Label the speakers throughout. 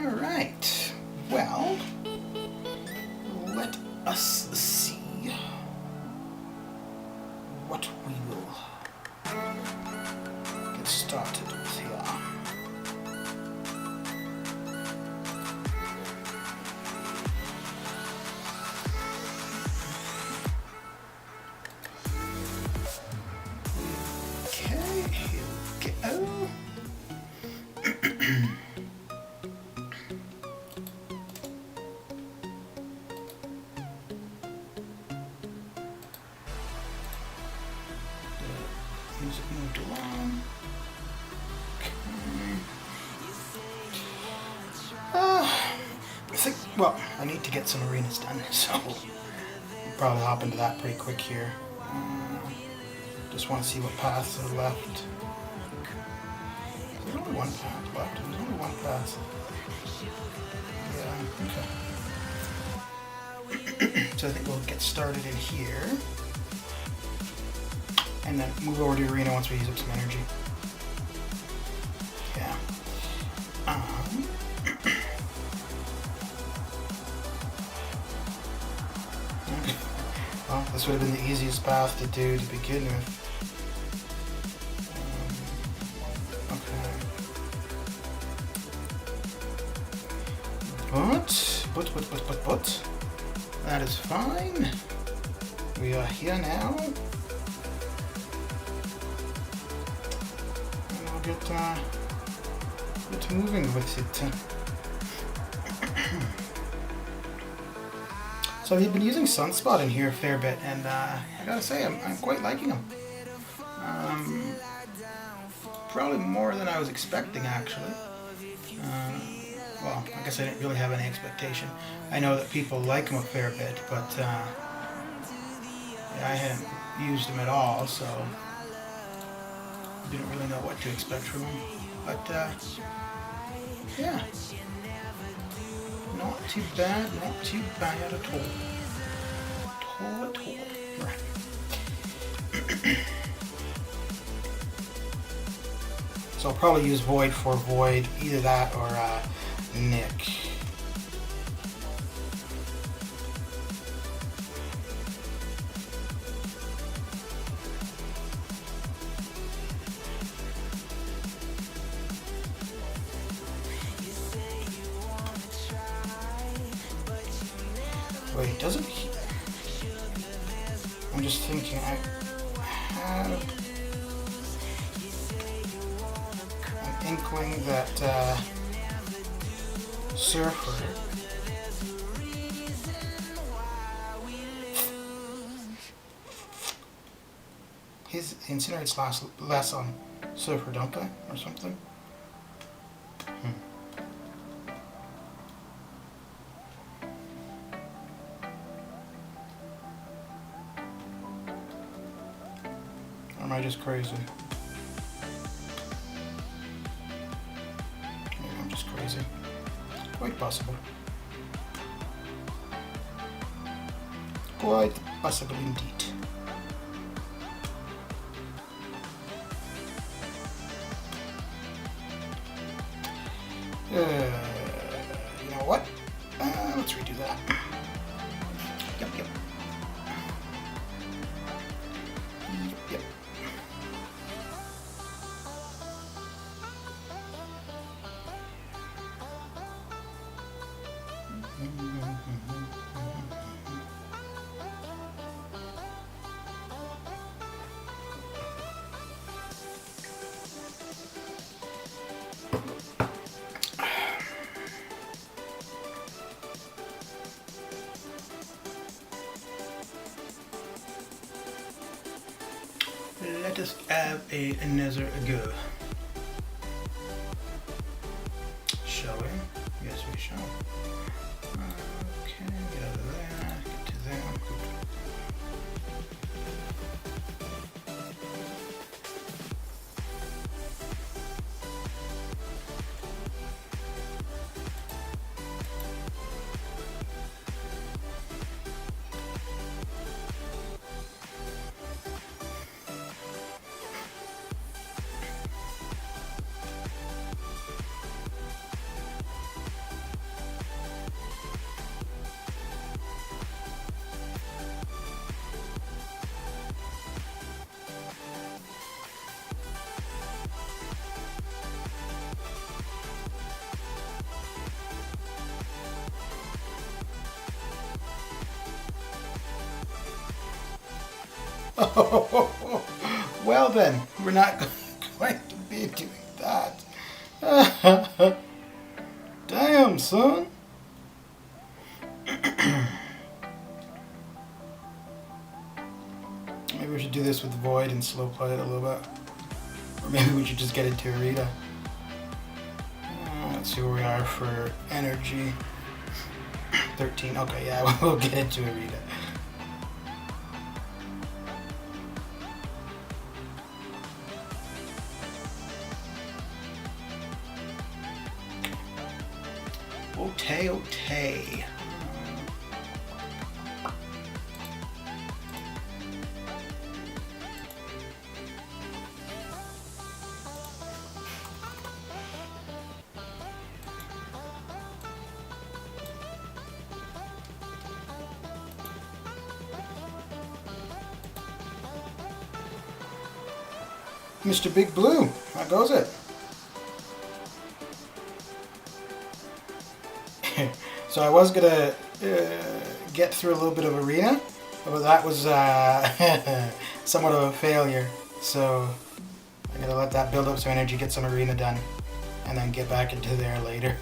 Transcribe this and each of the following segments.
Speaker 1: Alright, well, let us see what we will get started with here. Okay, here we go. Music moved along. Okay. I think, well, I need to get some arenas done, so we'll probably hop into that pretty quick here. Just want to see what paths are left. There's only one path left. There's only one path. Yeah, okay. So I think we'll get started in here. And then move over to arena once we use up some energy. Yeah. Well, this would have been the easiest path to do to begin with. Okay. But, that is fine. We are here now. Get moving with it. So I've been using Sunspot in here a fair bit, and I gotta say I'm quite liking them. Probably more than I was expecting, actually. Well, I guess I didn't really have any expectation. I know that people like them a fair bit, but yeah, I hadn't used them at all, so didn't really know what to expect from them, but yeah, not too bad at all. Right. So I'll probably use Void for Void, either that or Nick. Wait, doesn't he? I'm just thinking, I have an inkling that Surfer his incinerates less on Surfer, don't they? Or something? Or am I just crazy? Maybe I'm just crazy. Quite possible. Quite possible indeed. You know Let us have another go. Shall we? Yes, we shall. Okay, get out of there, get to there. Oh, well then, we're not going to be doing that. Damn, son. Maybe we should do this with the Void and slow play it a little bit. Or maybe we should just get into Arita. Let's see where we are for energy. 13. Okay, yeah, we'll get into Arita. Okay. Mr. Big Blue, how goes it? So I was gonna get through a little bit of arena, but that was somewhat of a failure. So I'm gonna let that build up some energy, get some arena done, and then get back into there later.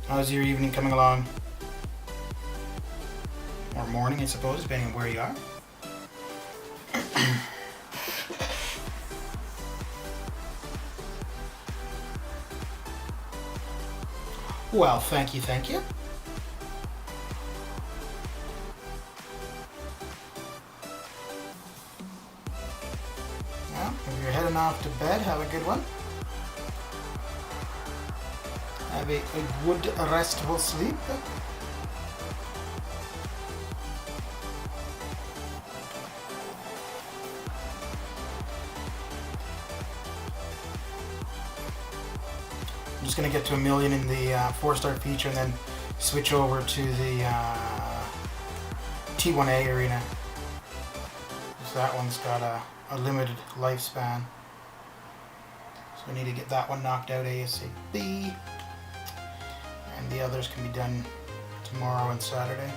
Speaker 1: How's your evening coming along? Or morning, I suppose, depending on where you are. Well, thank you. Well, if you're heading off to bed, have a good one. Have a good restful sleep. I'm just going to get to 1 million in the 4-star feature and then switch over to the T1A arena. So that one's got a limited lifespan. So we need to get that one knocked out ASAP. And the others can be done tomorrow and Saturday.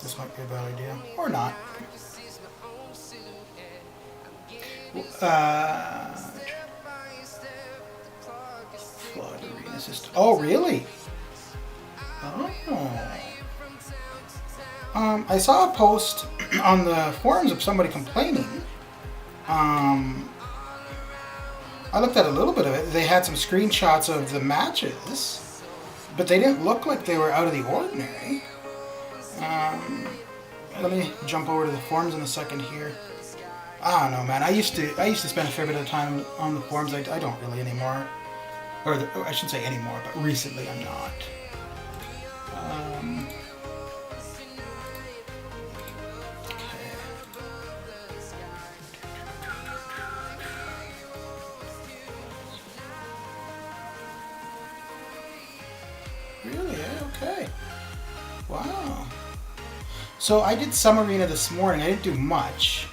Speaker 1: This might be a bad idea. Or not. Flood arena system. Oh, really? Oh. I saw a post on the forums of somebody complaining. I looked at a little bit of it. They had some screenshots of the matches, but they didn't look like they were out of the ordinary. Let me jump over to the forums in a second here. I don't know, man. I used to spend a fair bit of time on the forums. I don't really anymore, or I shouldn't say anymore, but recently I'm not. Really? Okay. Wow. So I did some arena this morning. I didn't do much.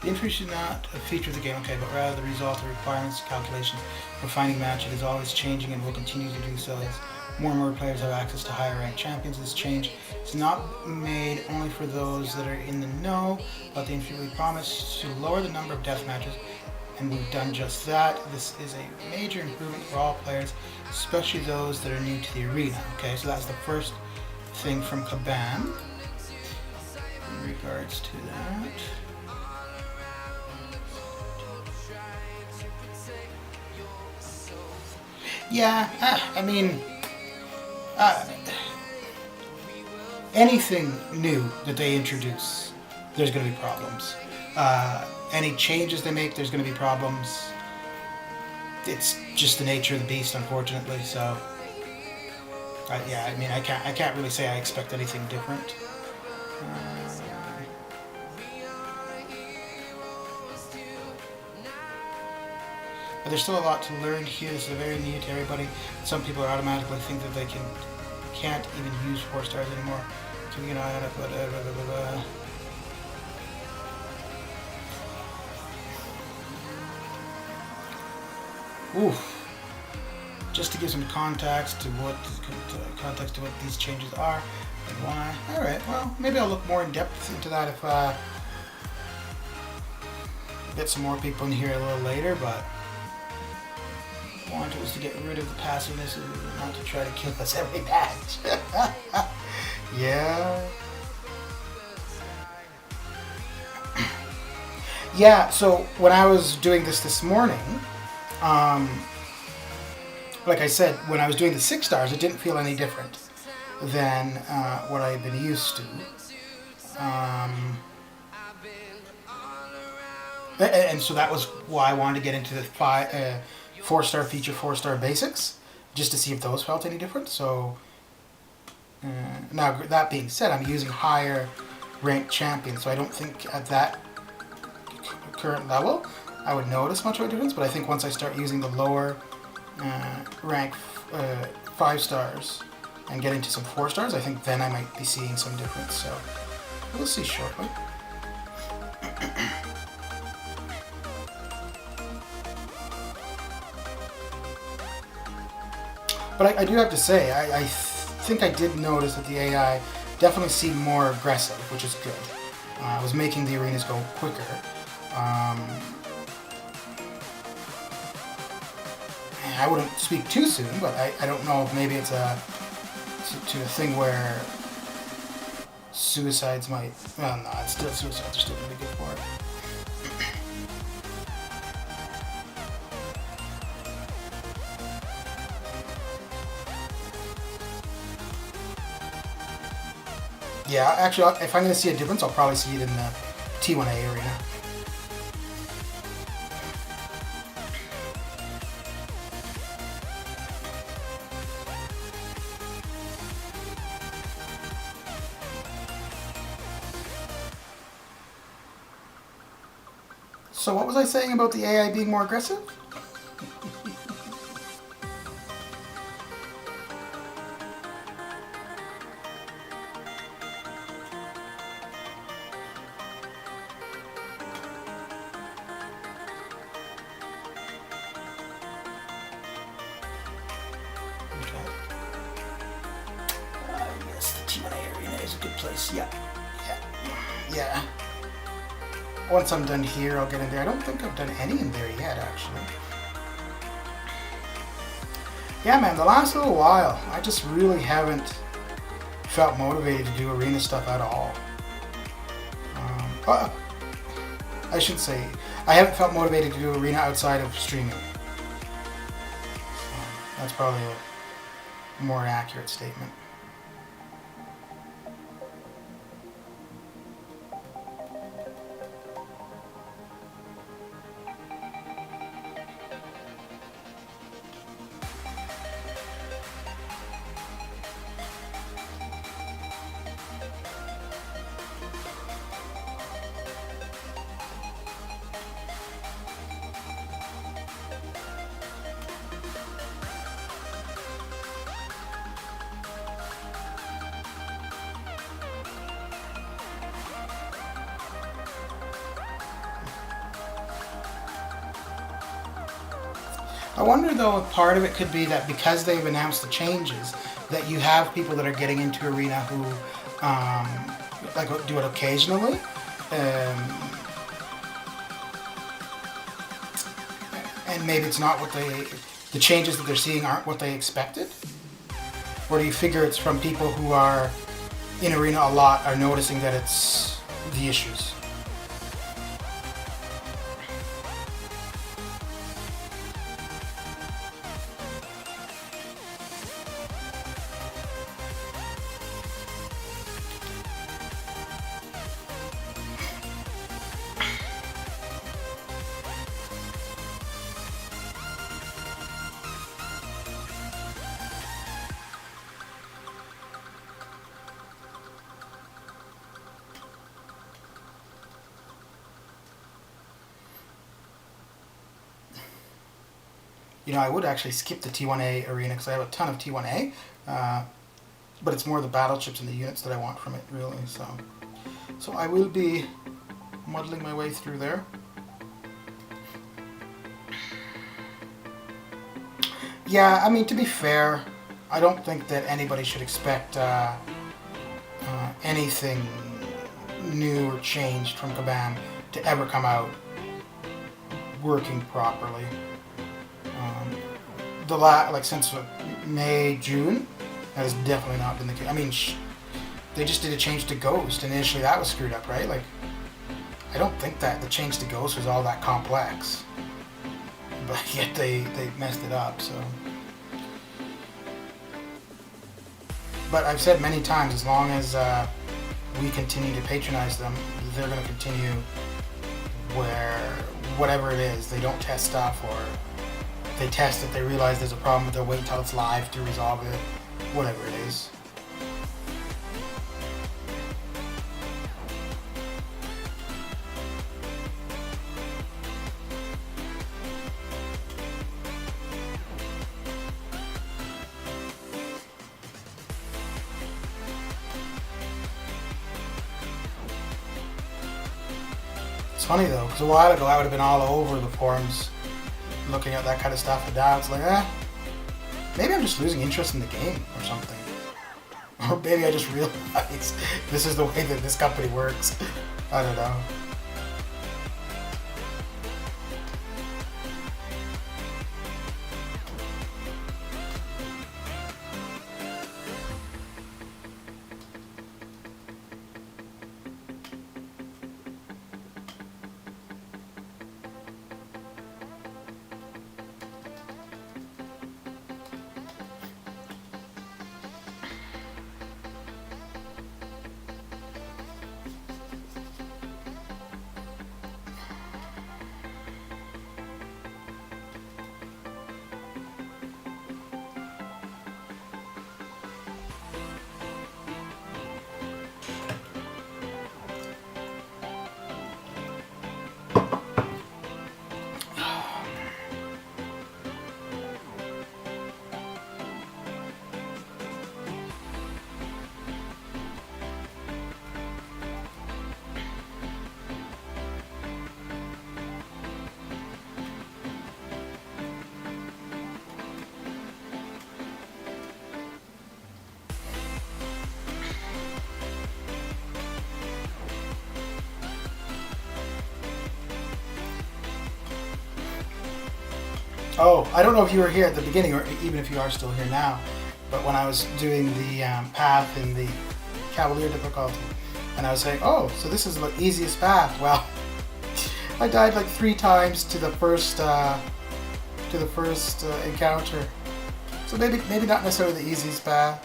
Speaker 1: The entry is not a feature of the game, okay, but rather the result of requirements, calculations, refining match. It is always changing and will continue to do so as more and more players have access to higher ranked champions. This change is not made only for those that are in the know, but the entry we promise to lower the number of death matches, and we've done just that. This is a major improvement for all players, especially those that are new to the arena. Okay, so that's the first thing from Kaban in regards to that. Yeah, I mean, anything new that they introduce, there's going to be problems. Any changes they make, there's going to be problems. It's just the nature of the beast, unfortunately. So, yeah, I mean, I can't really say I expect anything different. But there's still a lot to learn here. This is very new to everybody. Some people automatically think that they can't even use 4 stars anymore. So we can add up, blah, blah, blah, blah, blah. Oof. Just to give some context to what these changes are and why. All right. Well, maybe I'll look more in depth into that if get some more people in here a little later. But want was to get rid of the passiveness and not to try to kill us every match. Yeah. Yeah, so when I was doing this morning, like I said, when I was doing the 6 stars, it didn't feel any different than what I had been used to. And so that was why I wanted to get into the 4-star feature, 4-star basics, just to see if those felt any different. So now that being said, I'm using higher ranked champions, so I don't think at that current level I would notice much of a difference. But I think once I start using the lower rank 5 stars and get into some 4 stars, I think then I might be seeing some difference. So we'll see shortly. But I do have to say, I think I did notice that the AI definitely seemed more aggressive, which is good. It was making the arenas go quicker. I wouldn't speak too soon, but I don't know if maybe it's to a thing where suicides might... Well, no, it's still suicides are still going to be good for it. Yeah, actually, if I'm going to see a difference, I'll probably see it in the T1A arena. So what was I saying about the AI being more aggressive? Yeah. Once I'm done here, I'll get in there. I don't think I've done any in there yet, actually. Yeah, man, the last little while, I just really haven't felt motivated to do arena stuff at all. I should say, I haven't felt motivated to do arena outside of streaming. That's probably a more accurate statement. I wonder though if part of it could be that because they've announced the changes, that you have people that are getting into Arena who like do it occasionally. And maybe it's not what the changes that they're seeing aren't what they expected? Or do you figure it's from people who are in Arena a lot are noticing that it's the issues? You know, I would actually skip the T1A arena because I have a ton of T1A, but it's more the battle chips and the units that I want from it, really. So I will be muddling my way through there. Yeah, I mean, to be fair, I don't think that anybody should expect anything new or changed from Kabam to ever come out working properly. Like since May, June, that has definitely not been the case. I mean, they just did a change to Ghost, and initially that was screwed up, right? Like, I don't think that the change to Ghost was all that complex, but yet they messed it up. So, but I've said many times, as long as we continue to patronize them, they're going to continue whatever it is, they don't test stuff, or they test it, they realize there's a problem, but they'll wait until it's live to resolve it, whatever it is. It's funny though, because a while ago I would have been all over the forums looking at that kind of stuff, and now it's like, maybe I'm just losing interest in the game or something. Or maybe I just realize this is the way that this company works. I don't know. Oh, I don't know if you were here at the beginning, or even if you are still here now, but when I was doing the path in the Cavalier difficulty, and I was saying, oh, so this is the easiest path. Well, I died like 3 times to the first encounter, so maybe not necessarily the easiest path.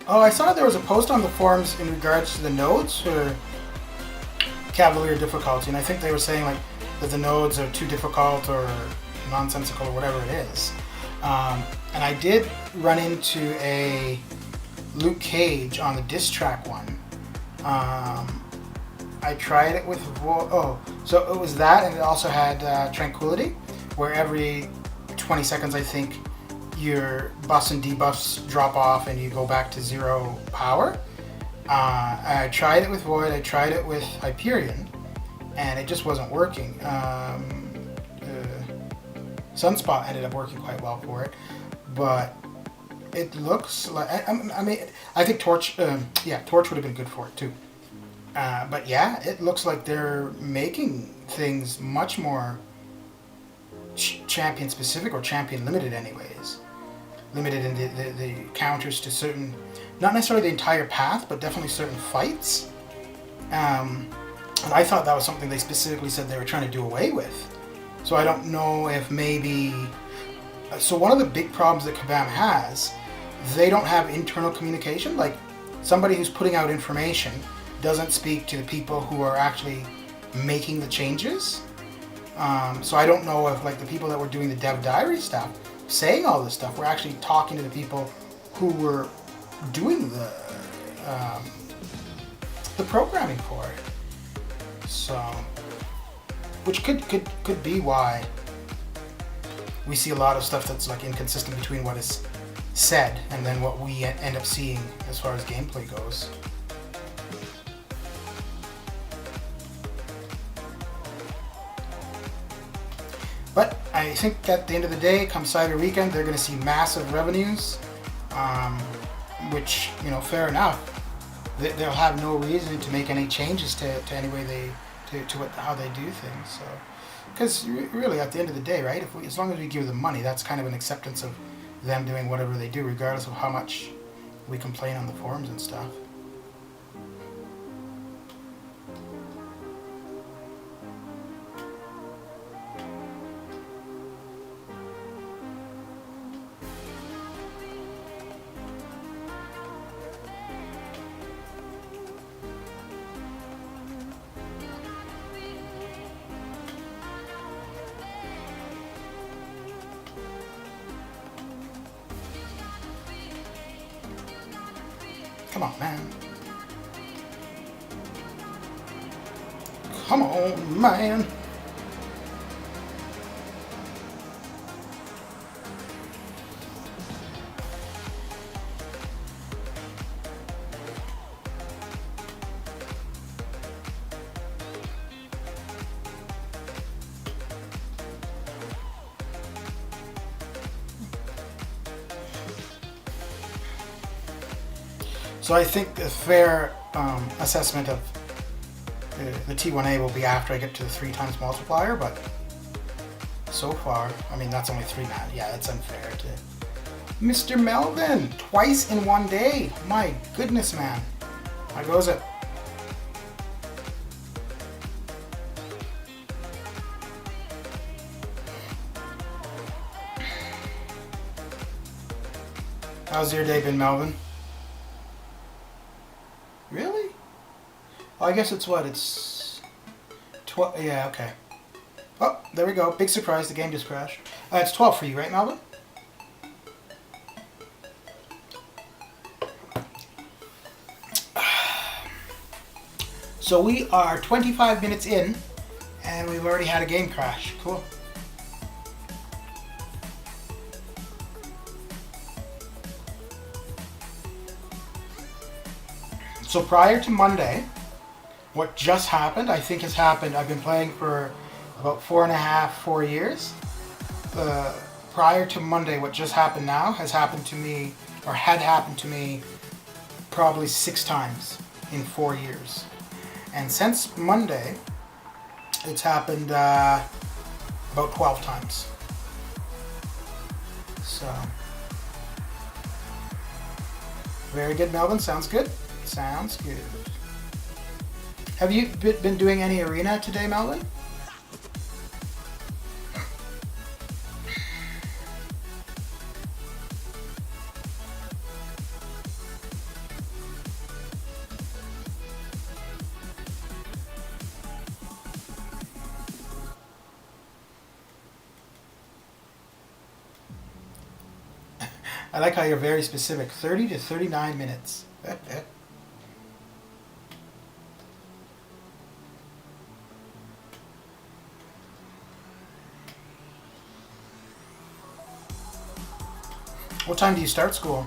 Speaker 1: Oh, I saw there was a post on the forums in regards to the nodes for Cavalier difficulty, and I think they were saying like that the nodes are too difficult or nonsensical or whatever it is. And I did run into a Luke Cage on the diss track one. I tried it with so it was that, and it also had Tranquility, where every 20 seconds, I think, your buffs and debuffs drop off and you go back to 0 power. I tried it with Void, I tried it with Hyperion, and it just wasn't working. Sunspot ended up working quite well for it, but it looks like, I mean, I think Torch, Torch would have been good for it too. But yeah, it looks like they're making things much more champion specific, or champion limited anyways. Limited in the counters to certain, not necessarily the entire path, but definitely certain fights. And I thought that was something they specifically said they were trying to do away with. So I don't know if maybe... So one of the big problems that Kabam has, they don't have internal communication. Like, somebody who's putting out information doesn't speak to the people who are actually making the changes. So I don't know if, like, the people that were doing the dev diary stuff, saying all this stuff, were actually talking to the people who were doing the programming for it. So, which could be why we see a lot of stuff that's like inconsistent between what is said and then what we end up seeing as far as gameplay goes. But I think at the end of the day, come Cyber Weekend, they're going to see massive revenues, which, you know, fair enough. They'll have no reason to make any changes to any way how they do things. So, because really, at the end of the day, right? As long as we give them money, that's kind of an acceptance of them doing whatever they do, regardless of how much we complain on the forums and stuff. Come on, man. Come on, man. So I think the fair assessment of the T1A will be after I get to the 3 times multiplier, but so far, I mean, that's only 3 man. Yeah, that's unfair to Mr. Melvin, twice in one day. My goodness, man. How goes it? How's your day been, Melvin? Really? Oh, I guess it's what? It's 12. Yeah, okay. Oh, there we go. Big surprise. The game just crashed. It's 12 for you, right, Melvin? So we are 25 minutes in, and we've already had a game crash. Cool. So prior to Monday, what just happened, I think has happened, I've been playing for about 4 years. Prior to Monday, what just happened now has happened to me, or had happened to me, probably 6 times in 4 years. And since Monday, it's happened about 12 times. So, very good, Melvin. Sounds good. Sounds good. Have you been doing any arena today, Melvin? I like how you're very specific. 30 to 39 minutes. What time do you start school?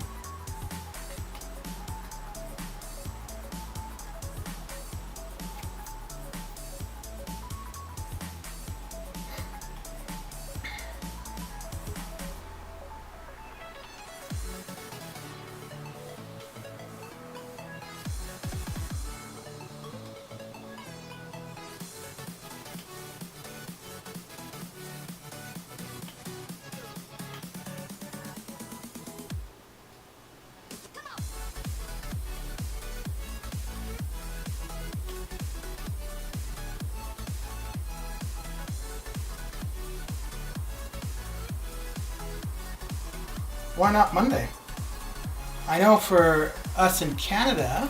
Speaker 1: Why not Monday? I know for us in Canada,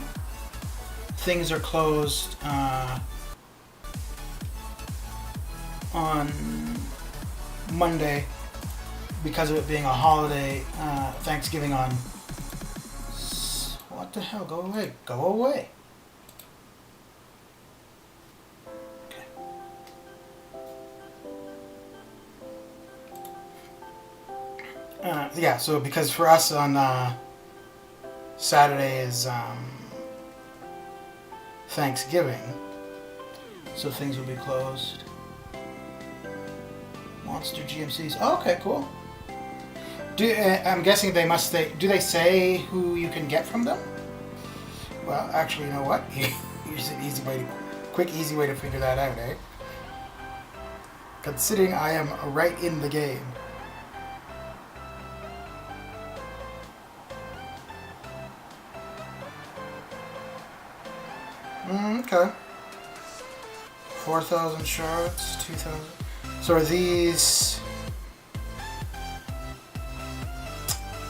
Speaker 1: things are closed on Monday because of it being a holiday, Thanksgiving on... What the hell? Go away. Go away. Yeah, so because for us on Saturday is Thanksgiving, so things will be closed. Monster GMCs. Oh, okay, cool. I'm guessing they must. Do they say who you can get from them? Well, actually, you know what? Here's an easy way, quick, easy way to figure that out, eh? Considering I am right in the game. Okay. 4,000 shards, 2,000. So are these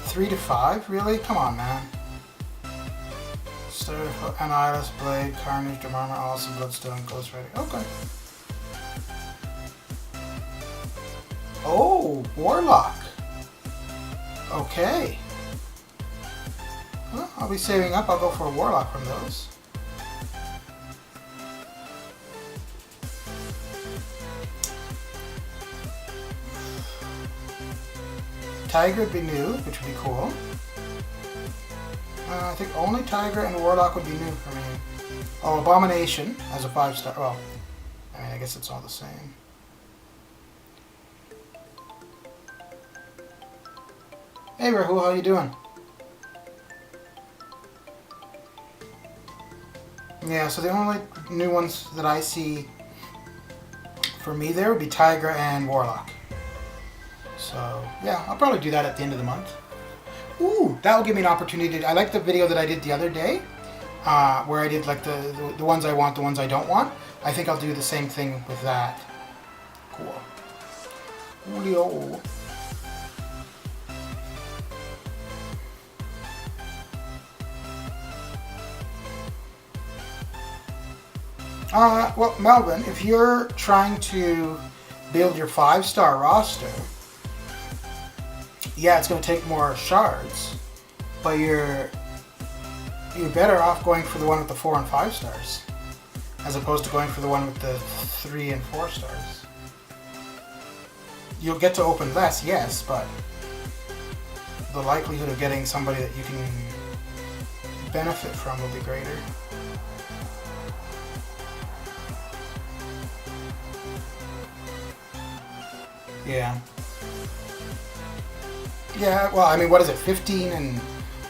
Speaker 1: 3 to 5? Really? Come on, man. Annihilus, Blade, Carnage, Dormammu, Awesome, Bloodstone, Ghost Rider. Okay. Oh, Warlock. Okay. Well, I'll be saving up. I'll go for a Warlock from those. Tiger would be new, which would be cool. I think only Tiger and Warlock would be new for me. Oh, Abomination as a 5-star. Well, I mean, I guess it's all the same. Hey, Rahul, how you doing? Yeah, so the only new ones that I see for me there would be Tiger and Warlock. So, yeah, I'll probably do that at the end of the month. Ooh, that'll give me an opportunity. I like the video that I did the other day, where I did like the ones I want, the ones I don't want. I think I'll do the same thing with that. Cool. Julio. Well, Melvin, if you're trying to build your 5-star roster, yeah, it's going to take more shards, but you're better off going for the one with the 4 and 5 stars, as opposed to going for the one with the 3 and 4 stars. You'll get to open less, yes, but the likelihood of getting somebody that you can benefit from will be greater. Yeah. Yeah, well, I mean, what is it, 15 and,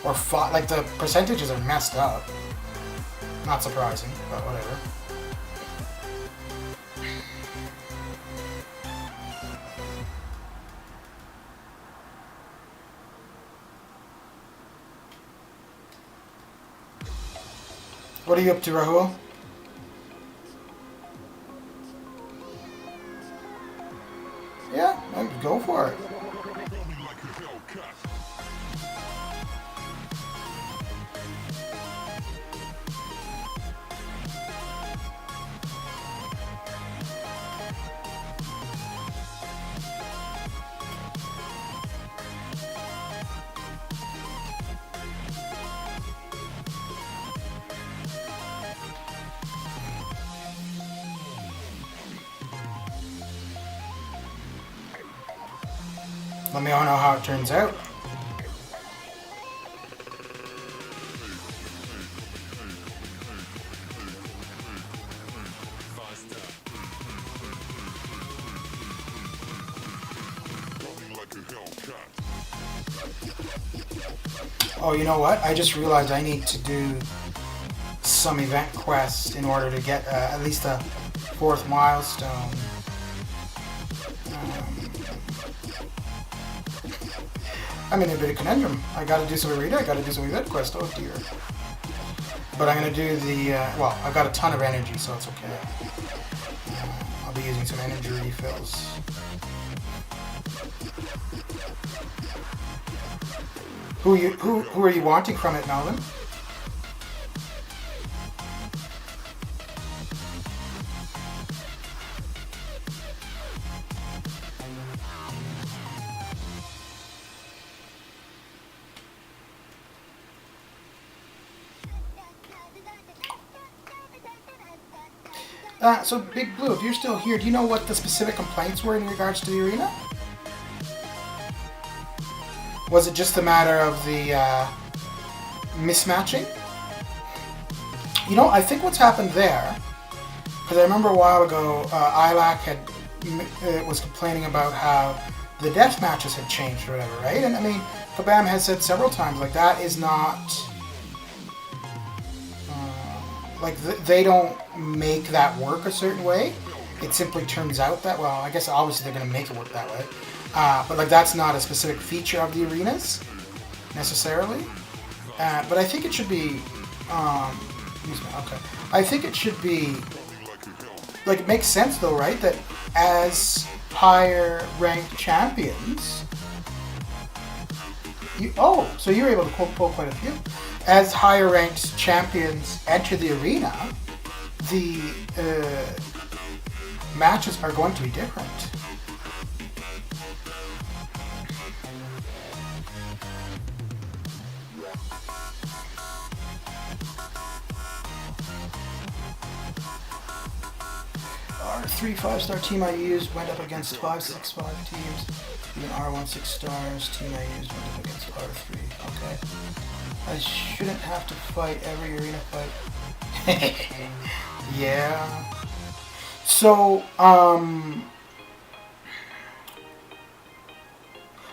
Speaker 1: or 5, like the percentages are messed up. Not surprising, but whatever. What are you up to, Rahul? Yeah, go for it. Let me know how it turns out. Oh, you know what? I just realized I need to do some event quests in order to get at least a 4th milestone. I'm in a bit of conundrum. I gotta do some arena, I gotta do some event quest, oh dear. But I'm gonna do the, well, I've got a ton of energy, so it's okay. I'll be using some energy refills. Who are you wanting from it, Melvin? So Big Blue, if you're still here, do you know what the specific complaints were in regards to the arena? Was it just a matter of the mismatching? You know, I think what's happened there, because I remember a while ago, ILAC was complaining about how the death matches had changed or whatever, right? And I mean, Kabam has said several times, like, that is not... like, they don't make that work a certain way. It simply turns out that, well, I guess obviously they're going to make it work that way. But, like, that's not a specific feature of the arenas, necessarily. But I think it should be... okay. I think it should be... Like, it makes sense, though, right? That as higher-ranked champions... so you're able to pull quite a few. As higher-ranked champions enter the arena, the matches are going to be different. R3 5-star team I used went up against 5-6-5 teams. Even R1 6-stars team I used went up against R3. Okay. I shouldn't have to fight every arena fight. Yeah. So,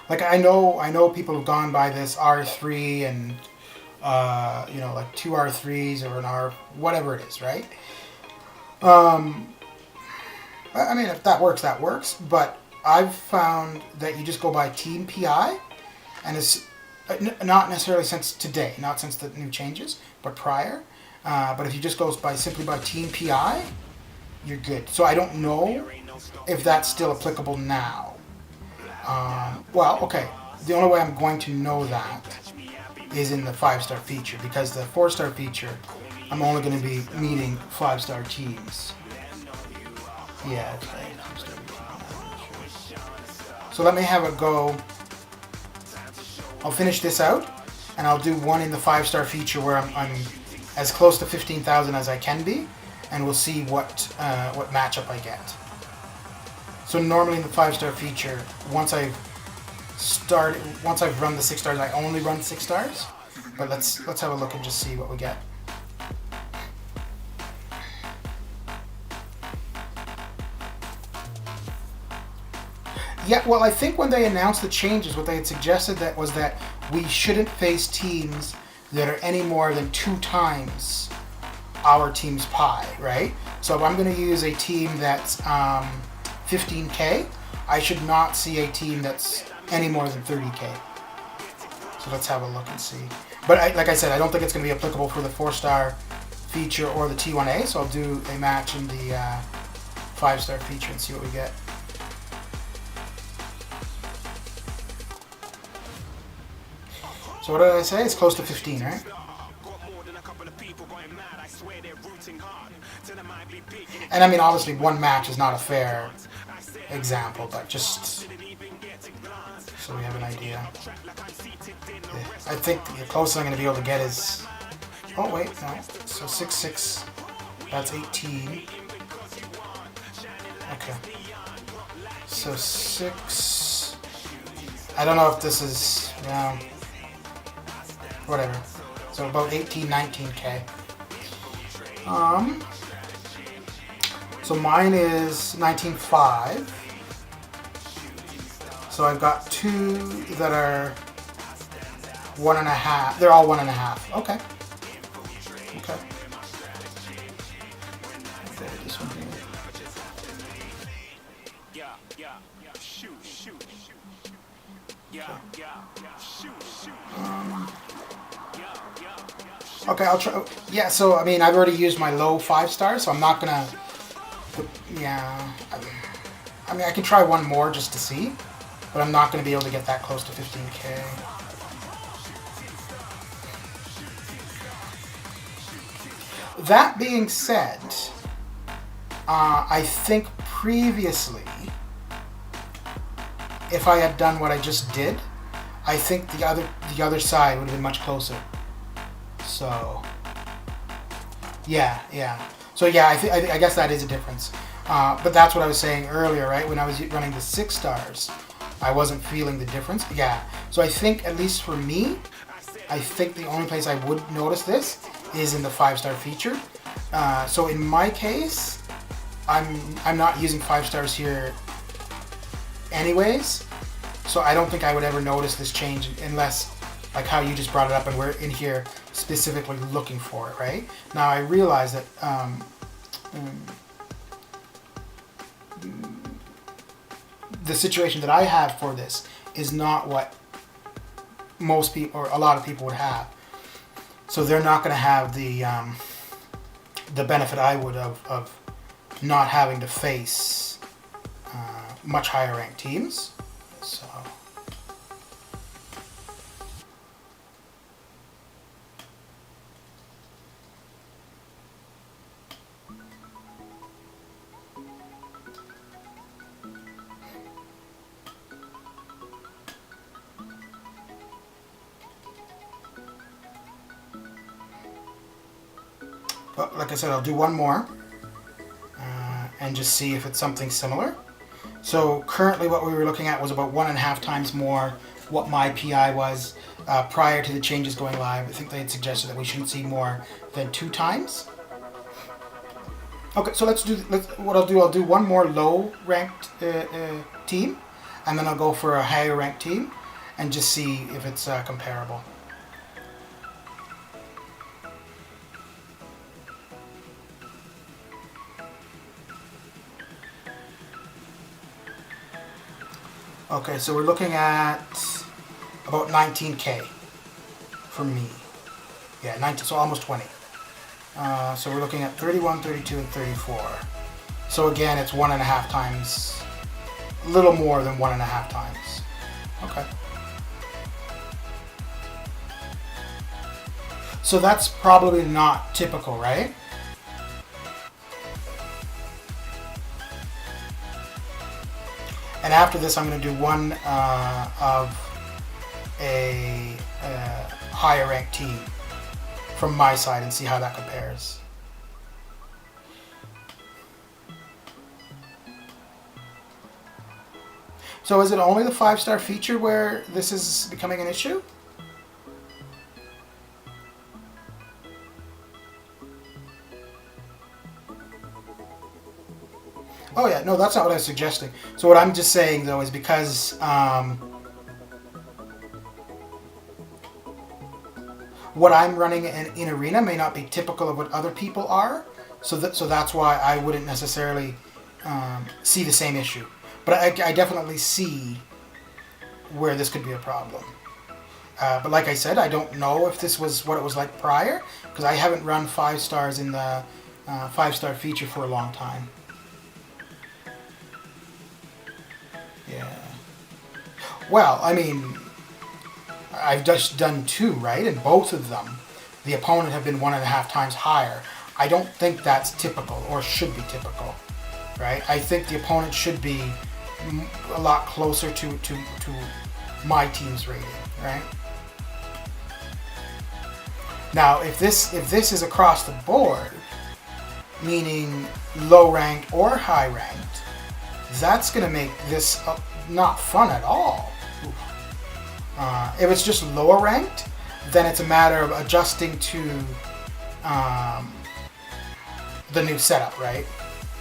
Speaker 1: like I know people have gone by this R3 and you know, like 2 R3s or an R, whatever it is, right? I mean, if that works, that works. But I've found that you just go by Team PI, and it's not necessarily since today, not since the new changes, but prior. But if you just go simply by Team PI, you're good. So I don't know if that's still applicable now. Well, okay. The only way I'm going to know that is in the 5-star feature, because the 4-star feature, I'm only going to be meeting 5-star teams. Yeah, okay. So let me have a go. I'll finish this out, and I'll do one in the 5-star feature where I'm as close to 15,000 as I can be, and we'll see what matchup I get. So normally in the 5-star feature, once I've run the 6 stars, I only run 6 stars. But let's have a look and just see what we get. Yeah, well, I think when they announced the changes, what they had suggested was that we shouldn't face teams that are any more than 2 times our team's pie, right? So if I'm going to use a team that's 15k, I should not see a team that's any more than 30k. So let's have a look and see. But like I said, I don't think it's going to be applicable for the 4-star feature or the T1A, so I'll do a match in the 5-star feature and see what we get. So what did I say? It's close to 15, right? And I mean, obviously, one match is not a fair example, but just so we have an idea. I think the closest I'm going to be able to get is... Oh, wait, no. So 6-6, that's 18. Okay. So 6... I don't know if this is... Yeah, whatever. So about 18, 19k. So mine is 19.5. So I've got 2 that are 1.5. They're all 1.5. Okay. Okay. This one here. Okay, I'll try. Yeah, so I mean, I've already used my low 5 stars, so I'm not gonna. Yeah, I mean, I can try one more just to see, but I'm not gonna be able to get that close to 15K. That being said, I think previously, if I had done what I just did, I think the other side would have been much closer. So, yeah. So yeah, I guess that is a difference. But that's what I was saying earlier, right? When I was running the 6 stars, I wasn't feeling the difference. Yeah. So I think, at least for me, I think the only place I would notice this is in the 5-star feature. So in my case, I'm not using 5 stars here anyways. So I don't think I would ever notice this change unless, like how you just brought it up and we're in here specifically looking for it, right? Now I realize that the situation that I have for this is not what most people or a lot of people would have. So they're not going to have the benefit I would of not having to face much higher ranked teams. So. But like I said, I'll do one more and just see if it's something similar. So currently what we were looking at was about 1.5 times more what my PI was prior to the changes going live. I think they had suggested that we shouldn't see more than 2 times. Okay, so I'll do one more low ranked team, and then I'll go for a higher ranked team and just see if it's comparable. Okay, so we're looking at about 19K for me. Yeah, 19, so almost 20. So we're looking at 31, 32, and 34. So again, it's 1.5 times, a little more than 1.5 times. Okay. So that's probably not typical, right? And after this, I'm going to do one of a higher ranked team from my side and see how that compares. So is it only the 5-star feature where this is becoming an issue? Oh yeah, no, that's not what I was suggesting. So what I'm just saying though is because what I'm running in Arena may not be typical of what other people are, so that's why I wouldn't necessarily see the same issue. But I definitely see where this could be a problem. But like I said, I don't know if this was what it was like prior, because I haven't run 5 stars in the 5-star feature for a long time. Yeah. Well, I mean, I've just done 2, right? And both of them, the opponent have been 1.5 times higher. I don't think that's typical or should be typical, right? I think the opponent should be a lot closer to my team's rating, right? Now, if this is across the board, meaning low ranked or high ranked, that's going to make this not fun at all. If it's just lower ranked, then it's a matter of adjusting to the new setup, right?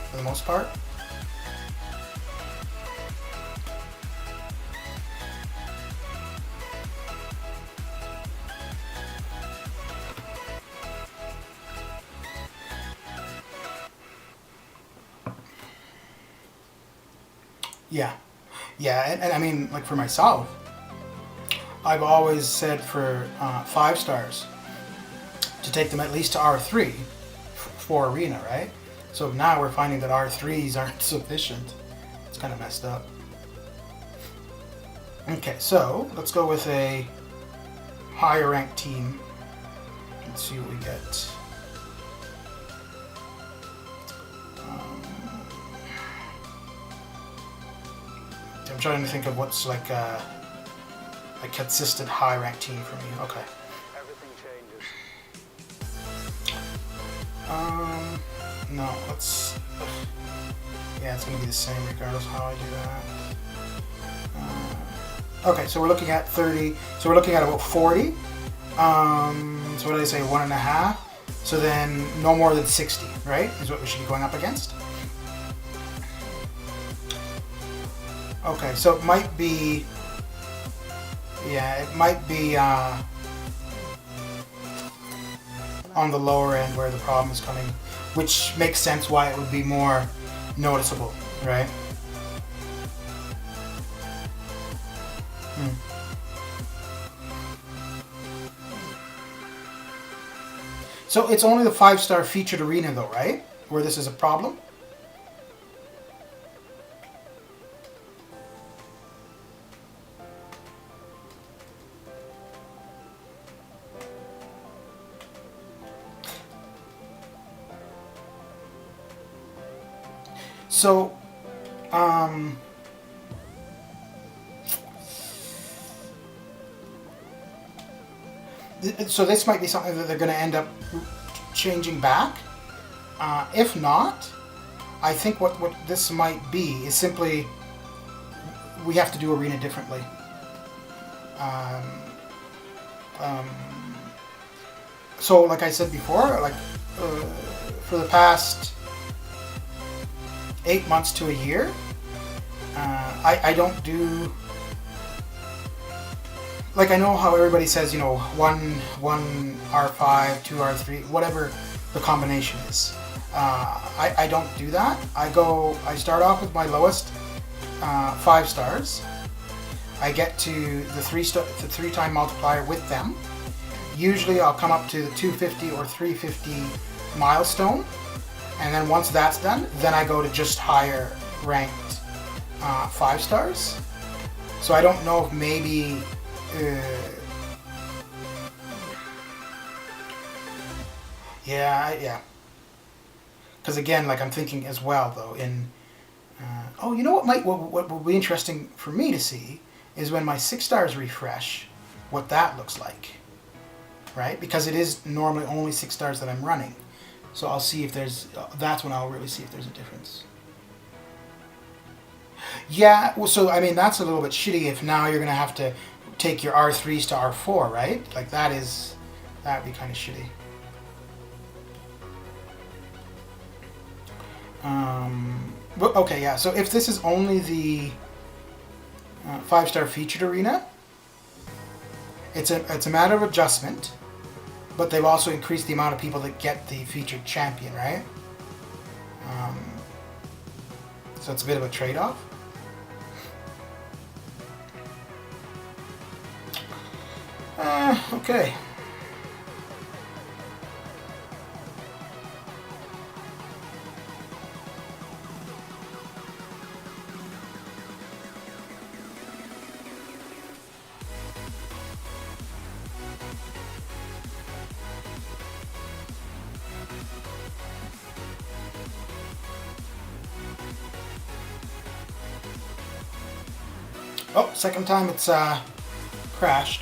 Speaker 1: For the most part. Yeah, yeah, and I mean, like for myself, I've always said for 5 stars to take them at least to R3 for arena, right? So now we're finding that R3s aren't sufficient. It's kind of messed up. Okay, so let's go with a higher ranked team. Let's see what we get. I'm trying to think of what's like a consistent high ranked team for me. Okay.
Speaker 2: Everything changes.
Speaker 1: No, let's. Yeah, it's gonna be the same regardless of how I do that. Okay, so we're looking at 30. So we're looking at about 40. So what did I say? 1.5. So then no more than 60, right? Is what we should be going up against. Okay, so it might be. Yeah, it might be on the lower end where the problem is coming, which makes sense why it would be more noticeable, right? So it's only the 5-star featured arena though, right? Where this is a problem? So, so this might be something that they're going to end up changing back. If not, I think what this might be is simply we have to do arena differently. So, like I said before, like for the past 8 months to a year, I don't do. Like I know how everybody says, you know, one R5, 2 R3, whatever the combination is. I don't do that. I start off with my lowest 5 stars. I get to the 3-time multiplier with them. Usually I'll come up to the 250 or 350 milestone, and then once that's done, then I go to just higher ranked 5 stars. So I don't know if maybe yeah. Because again, like I'm thinking as well though in oh, you know what will be interesting for me to see is when my 6 stars refresh, what that looks like, right? Because it is normally only 6 stars that I'm running, so I'll see if there's. That's when I'll really see if there's a difference. Yeah, well, so I mean that's a little bit shitty if now you're gonna have to take your R3s to R4, right? Like that'd be kind of shitty. But okay, yeah. So if this is only the 5-star featured arena, it's a matter of adjustment, but they've also increased the amount of people that get the featured champion, right? So it's a bit of a trade-off. Okay. Oh, second time it's crashed.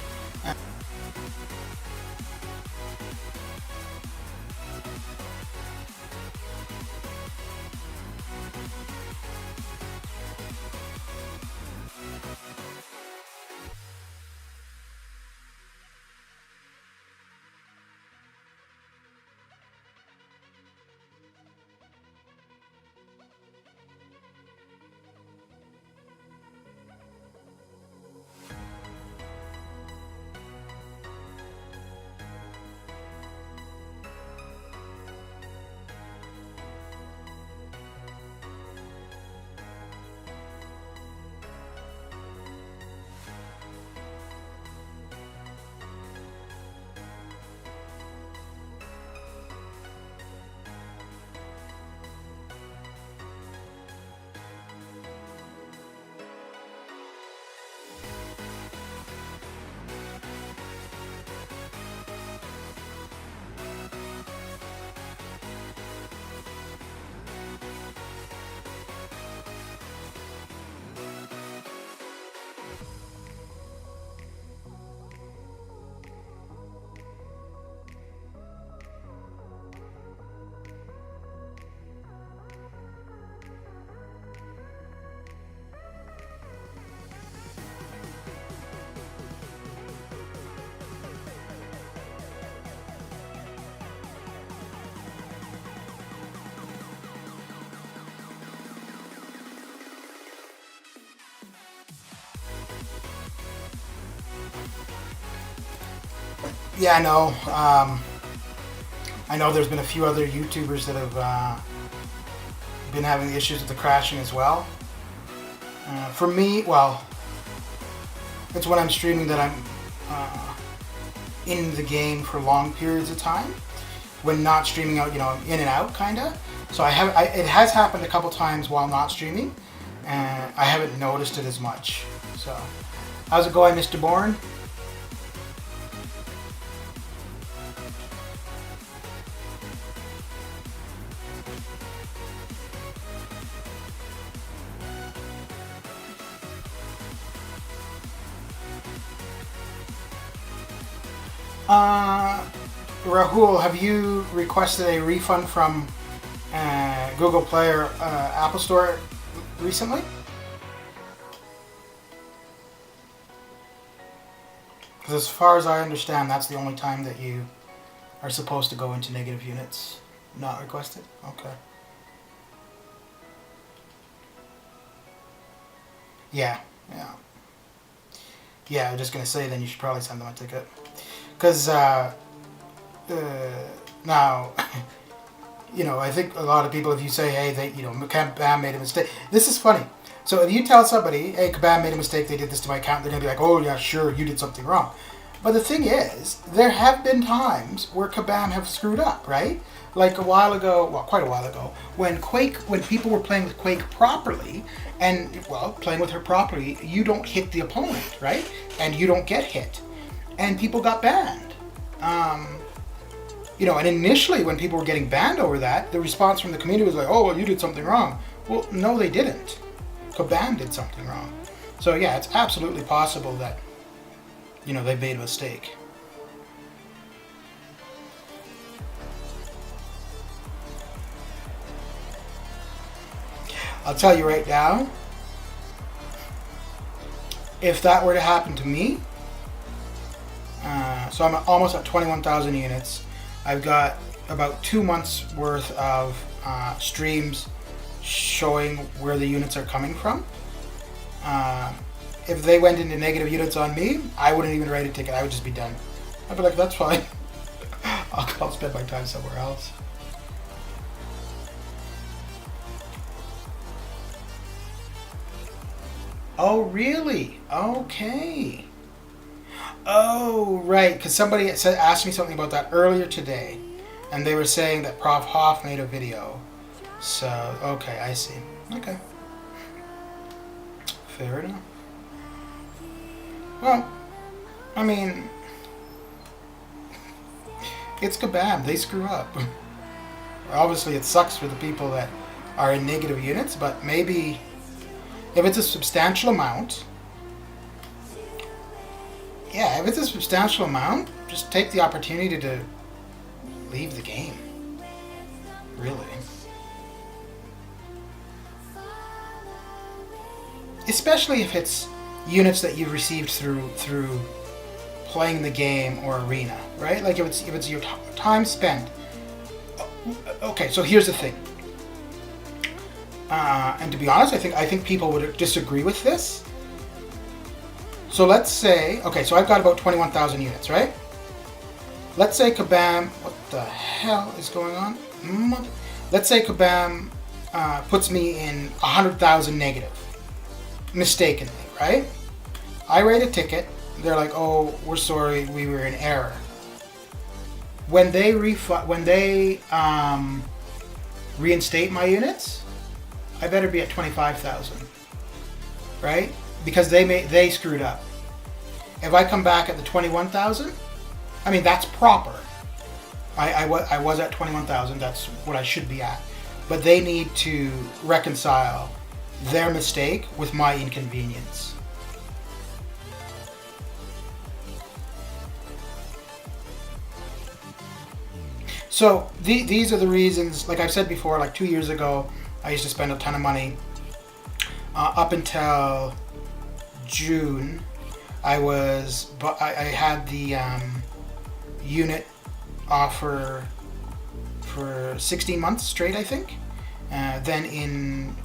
Speaker 1: Yeah, I know there's been a few other YouTubers that have been having issues with the crashing as well. For me, well, it's when I'm streaming that I'm in the game for long periods of time. When not streaming out, I'm in and out, kinda. So it has happened a couple times while not streaming, and I haven't noticed it as much. So, how's it going, Mr. Bourne? Rahul, have you requested a refund from Google Play or Apple Store recently? Because as far as I understand, that's the only time that you are supposed to go into negative units. Not requested? Okay. Yeah. Yeah, I was just going to say then you should probably send them a ticket. Because now, I think a lot of people, if you say, hey, Kabam made a mistake. This is funny. So if you tell somebody, hey, Kabam made a mistake, they did this to my account, they're going to be like, oh, yeah, sure, you did something wrong. But the thing is, there have been times where Kabam have screwed up, right? Like a while ago, well, quite a while ago, when people were playing with Quake properly, and, well, playing with her properly, you don't hit the opponent, right? And you don't get hit. And people got banned. And initially when people were getting banned over that, the response from the community was like, oh, well, you did something wrong. Well, no, they didn't. Kabam did something wrong. So yeah, it's absolutely possible that, they made a mistake. I'll tell you right now, if that were to happen to me, so I'm almost at 21,000 units. I've got about 2 months worth of streams showing where the units are coming from. If they went into negative units on me, I wouldn't even write a ticket. I would just be done. I'd be like, that's fine. I'll spend my time somewhere else. Oh, really? Okay. Oh, right. Because somebody asked me something about that earlier today. And they were saying that Prof. Hoff made a video. So, okay, I see. Okay. Fair enough. Well, I mean, it's Kabam. They screw up. Obviously, it sucks for the people that are in negative units, but maybe if it's a substantial amount, just take the opportunity to leave the game. Really. Especially if it's units that you've received through playing the game or arena, right? Like if it's your time spent. Okay, so here's the thing. And to be honest, I think people would disagree with this. So let's say, okay, so I've got about 21,000 units, right? Let's say Kabam, what the hell is going on? Let's say Kabam puts me in 100,000 negative, mistakenly, right? I write a ticket. They're like, "Oh, we're sorry, we were in error." When they reinstate my units, I better be at 25,000, right? Because they screwed up. If I come back at the 21,000, I mean that's proper. I was at 21,000. That's what I should be at. But they need to reconcile their mistake with my inconvenience. So these are the reasons. Like I've said before, like 2 years ago, I used to spend a ton of money. Up until June, I had the unit offer for 16 months straight, I think. Then in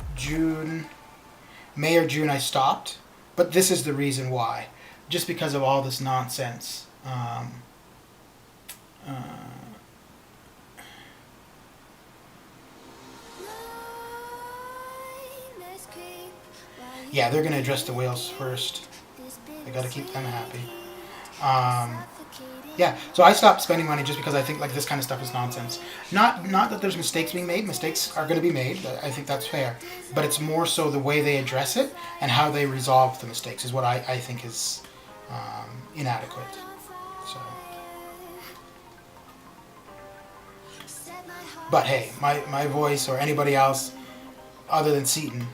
Speaker 1: May or June, I stopped. But this is the reason why. Just because of all this nonsense. Yeah, they're going to address the whales first. They got to keep them happy. Yeah, so I stopped spending money just because I think like this kind of stuff is nonsense. Not that there's mistakes being made. Mistakes are going to be made. I think that's fair. But it's more so the way they address it and how they resolve the mistakes is what I think is inadequate. So, but hey, my voice or anybody else other than Seaton,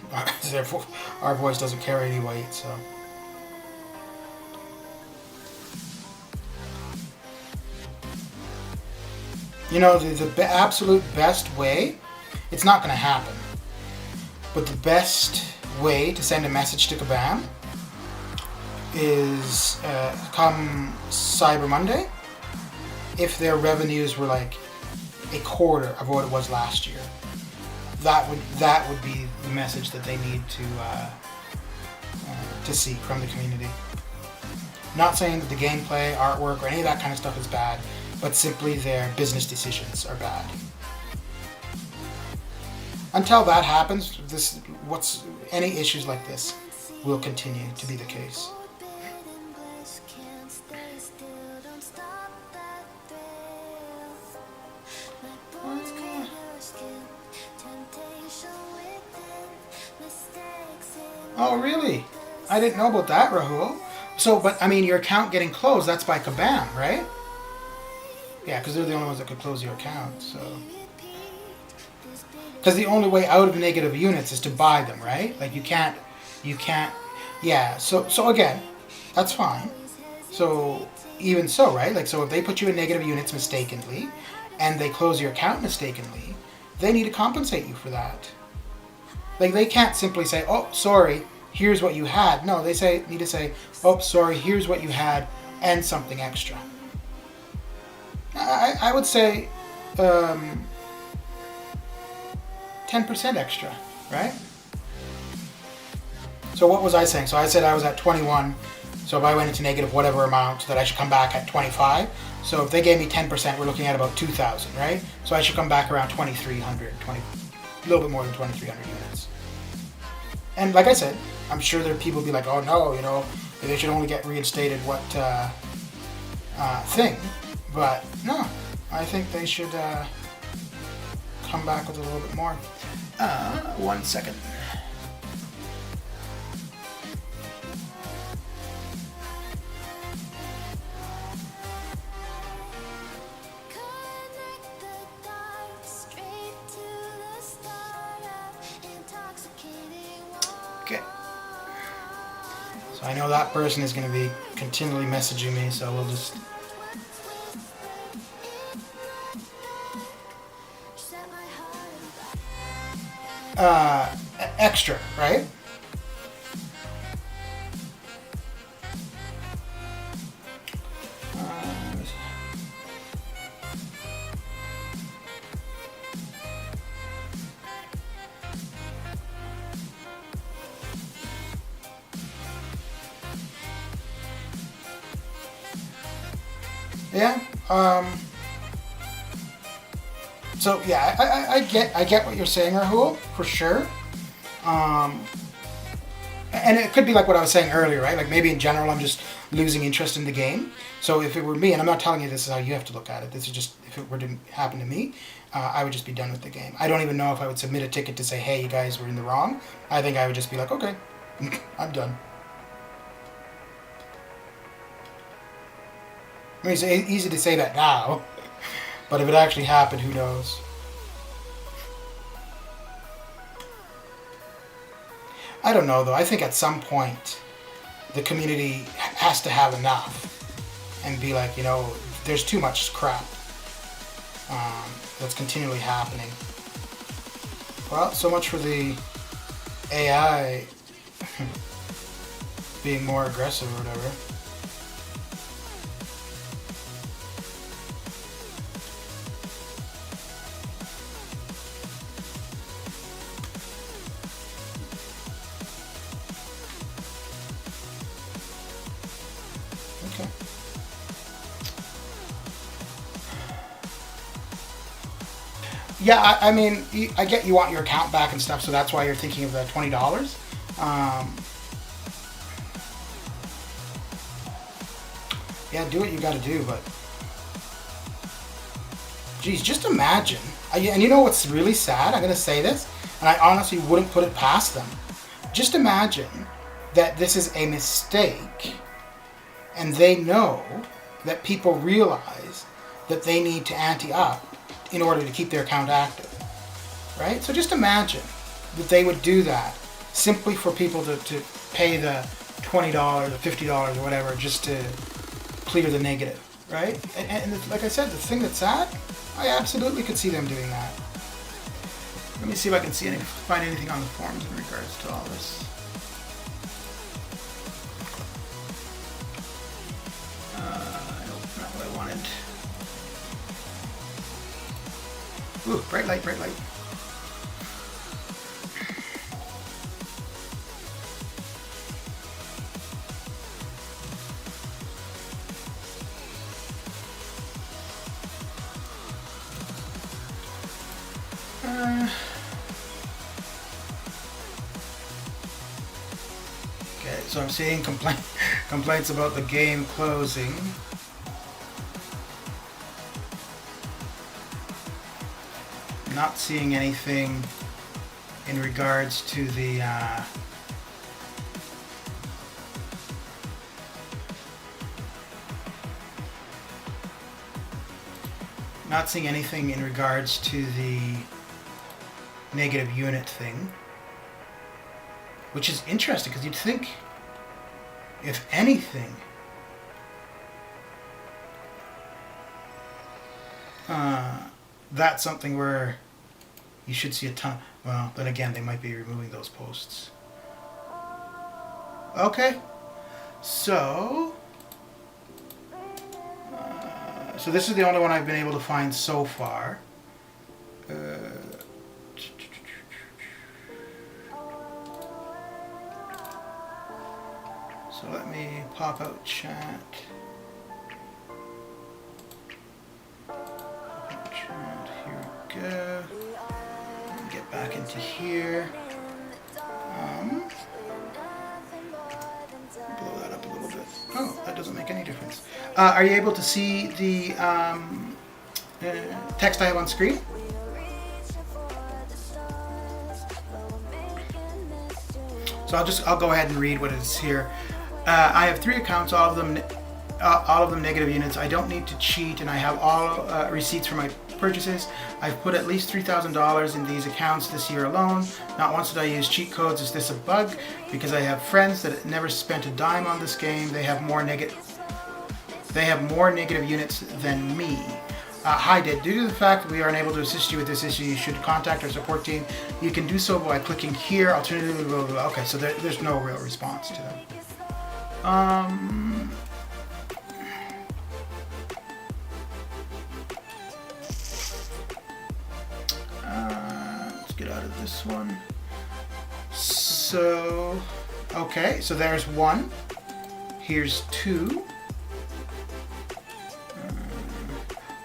Speaker 1: our voice doesn't carry any weight. So. You know, the absolute best way, it's not going to happen, but the best way to send a message to Kabam is come Cyber Monday, if their revenues were like a quarter of what it was last year. That would be the message that they need to see from the community. Not saying that the gameplay, artwork, or any of that kind of stuff is bad, but simply their business decisions are bad. Until that happens, any issues like this will continue to be the case. Oh, really? I didn't know about that, Rahul. So, but I mean, your account getting closed, that's by Kabam, right? Yeah, because they're the only ones that could close your account, so... Because the only way out of negative units is to buy them, right? Like, you can't... Yeah, so again, that's fine. So, even so, right? Like, so if they put you in negative units mistakenly, and they close your account mistakenly, they need to compensate you for that. Like, they can't simply say, oh, sorry, here's what you had. No, they need to say, oh, sorry, here's what you had, and something extra. I would say 10% extra, right? So what was I saying? So I said I was at 21, so if I went into negative whatever amount, that I should come back at 25. So if they gave me 10%, we're looking at about 2,000, right? So I should come back around 2,300, a little bit more than 2,300 units. And like I said, I'm sure there are people who be like, oh no, you know, they should only get reinstated what thing. But no, I think they should come back with a little bit more. 1 second. Okay. So I know that person is going to be continually messaging me, so we'll just... extra, right? Yeah. So yeah, I get what you're saying, Rahul, for sure. And it could be like what I was saying earlier, right? Like maybe in general I'm just losing interest in the game. So if it were me, and I'm not telling you this is how you have to look at it, this is just if it were to happen to me, I would just be done with the game. I don't even know if I would submit a ticket to say, hey, you guys were in the wrong. I think I would just be like, okay, I'm done. I mean, it's easy to say that now, but if it actually happened, who knows? I don't know, though. I think at some point, the community has to have enough and be like, you know, there's too much crap that's continually happening. Well, so much for the AI being more aggressive or whatever. Yeah, I mean, I get you want your account back and stuff, so that's why you're thinking of the $20. Yeah, do what you got to do, but geez, just imagine. And you know what's really sad? I'm going to say this, and I honestly wouldn't put it past them. Just imagine that this is a mistake, and they know that people realize that they need to ante up in order to keep their account active, right? So just imagine that they would do that simply for people to pay the $20 or $50 or whatever just to clear the negative, right? And like I said, the thing that's sad, I absolutely could see them doing that. Let me see if I can find anything on the forums in regards to all this. Nope, not what I wanted. Ooh, bright light, bright light. Okay, so I'm seeing complaints about the game closing. Not seeing anything in regards to the not seeing anything in regards to the negative unit thing, which is interesting because you'd think, if anything, that's something where you should see a ton. Well, then again, they might be removing those posts. Okay, so so this is the only one I've been able to find so far. So let me pop out chat. Here we go. Get back into here. Blow that up a little bit. Oh, that doesn't make any difference. Are you able to see the text I have on screen? So I'll go ahead and read what is here. I have 3 accounts, all of them negative units. I don't need to cheat, and I have all receipts for my purchases. I've put at least $3,000 in these accounts this year alone. Not once did I use cheat codes. Is this a bug? Because I have friends that never spent a dime on this game. They have more negative units than me. Hi, Did. Due to the fact that we are unable to assist you with this issue, you should contact our support team. You can do so by clicking here. Alternatively, blah, blah, blah. Okay, so there's no real response to them. Let's get out of this one. So, okay, so there's 1. Here's 2.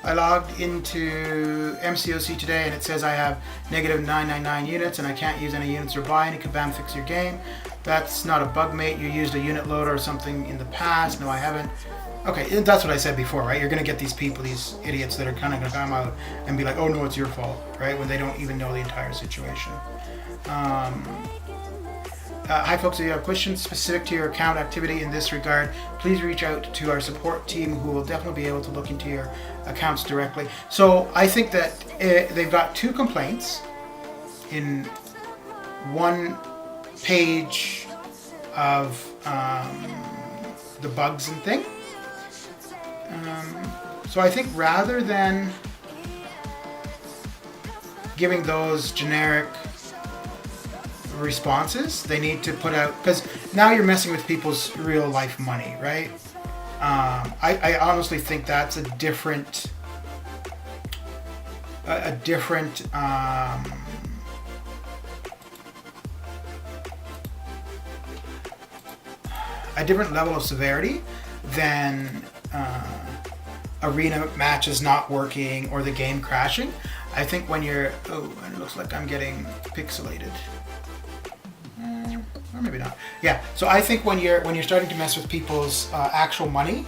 Speaker 1: I logged into MCOC today and it says I have negative 999 units and I can't use any units or buy any. Kabam, fix your game. That's not a bug, mate. You used a unit loader or something in the past. No, I haven't. Okay, that's what I said before, right? You're going to get these people, these idiots that are kind of going to come out and be like, oh no, it's your fault, right? When they don't even know the entire situation. Hi folks, if you have questions specific to your account activity in this regard, please reach out to our support team who will definitely be able to look into your accounts directly. So I think that they've got 2 complaints in 1 page of the bugs and thing. So I think rather than giving those generic responses, they need to put out, because now you're messing with people's real life money, right? I honestly think that's a different level of severity than arena matches not working or the game crashing. I think when you're, oh, and it looks like I'm getting pixelated. Or maybe not. Yeah. So I think when you're starting to mess with people's actual money,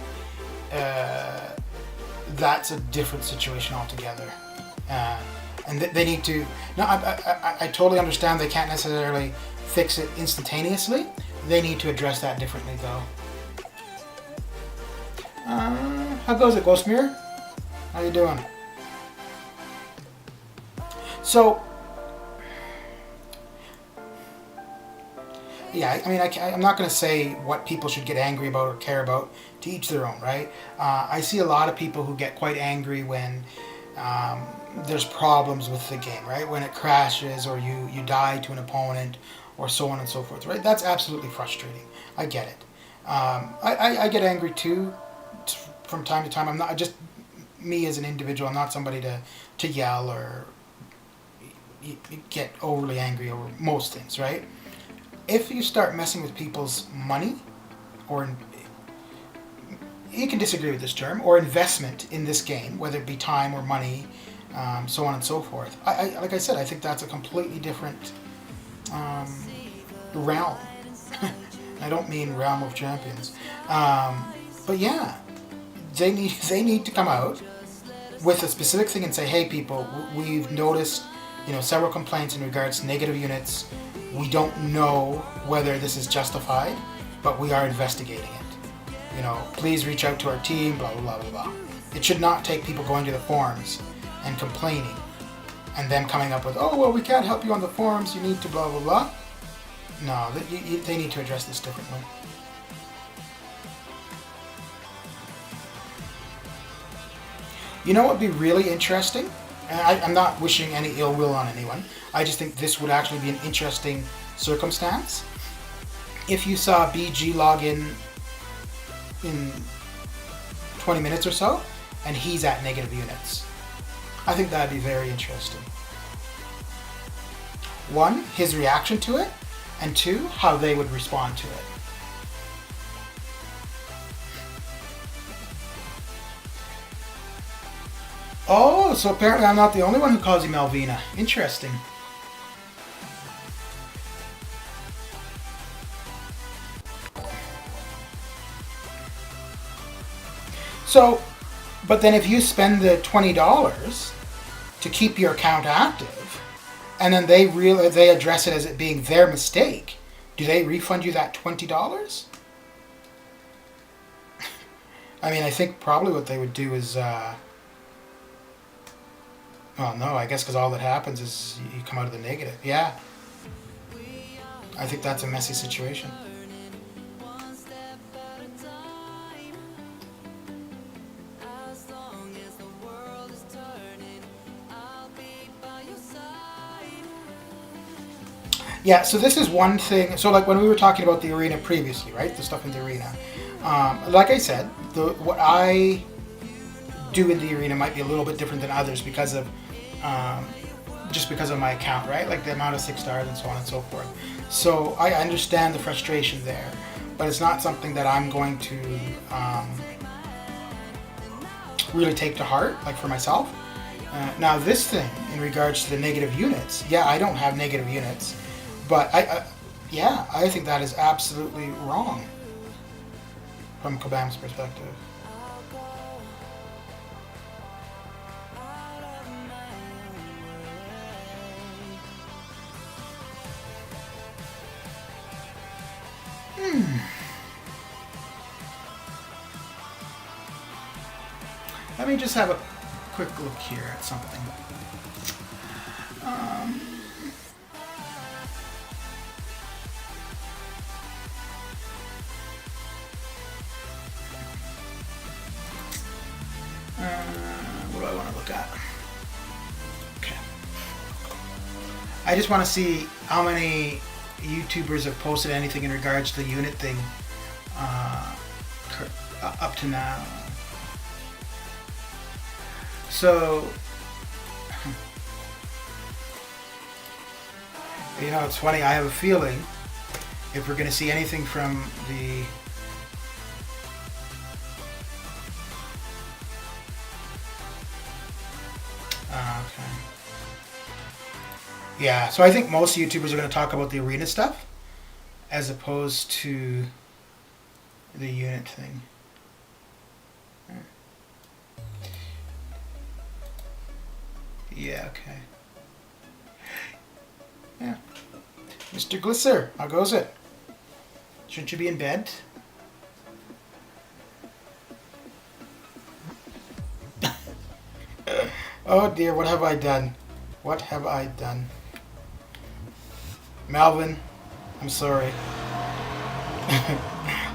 Speaker 1: that's a different situation altogether. And they need to. No, I totally understand they can't necessarily fix it instantaneously. They need to address that differently, though. How goes it, Ghost Mirror? How you doing? So, yeah, I mean, I'm not going to say what people should get angry about or care about. To each their own, right? I see a lot of people who get quite angry when there's problems with the game, right? When it crashes or you die to an opponent or so on and so forth, right? That's absolutely frustrating. I get it. I get angry too from time to time. I'm not just me as an individual. I'm not somebody to yell or get overly angry over most things, right? If you start messing with people's money, or you can disagree with this term, or investment in this game, whether it be time or money, so on and so forth. Like I said, I think that's a completely different realm. I don't mean realm of champions, but yeah, they need to come out with a specific thing and say, hey, people, we've noticed, several complaints in regards to negative units. We don't know whether this is justified, but we are investigating it. Please reach out to our team, blah, blah, blah, blah, blah. It should not take people going to the forums and complaining and them coming up with, oh, well, we can't help you on the forums, you need to blah, blah, blah. No, they need to address this differently. You know what would be really interesting? And I'm not wishing any ill will on anyone. I just think this would actually be an interesting circumstance. If you saw BG log in 20 minutes or so, and he's at negative units. I think that'd be very interesting. One, his reaction to it, and two, how they would respond to it. Oh, so apparently I'm not the only one who calls you Malvina. Interesting. So, but then if you spend the $20 to keep your account active, and then they address it as it being their mistake, do they refund you that $20? I mean, I think probably what they would do is, well, no, I guess because all that happens is you come out of the negative. Yeah. I think that's a messy situation. Yeah, so this is one thing. So like when we were talking about the arena previously, right? The stuff in the arena. Like I said, what I do in the arena might be a little bit different than others because of just because of my account, right? Like the amount of 6 stars and so on and so forth. So I understand the frustration there, but it's not something that I'm going to really take to heart, like for myself. Now this thing in regards to the negative units, yeah, I don't have negative units, but I think that is absolutely wrong from Kabam's perspective. Let me just have a quick look here at something. What do I want to look at? Okay. I just want to see how many YouTubers have posted anything in regards to the unit thing up to now. So, you know, it's funny, I have a feeling if we're going to see anything from the okay. Yeah, so I think most YouTubers are going to talk about the arena stuff as opposed to the unit thing. Yeah, okay. Yeah. Mr. Glisser, how goes it? Shouldn't you be in bed? Oh dear, what have I done? What have I done? Malvin, I'm sorry.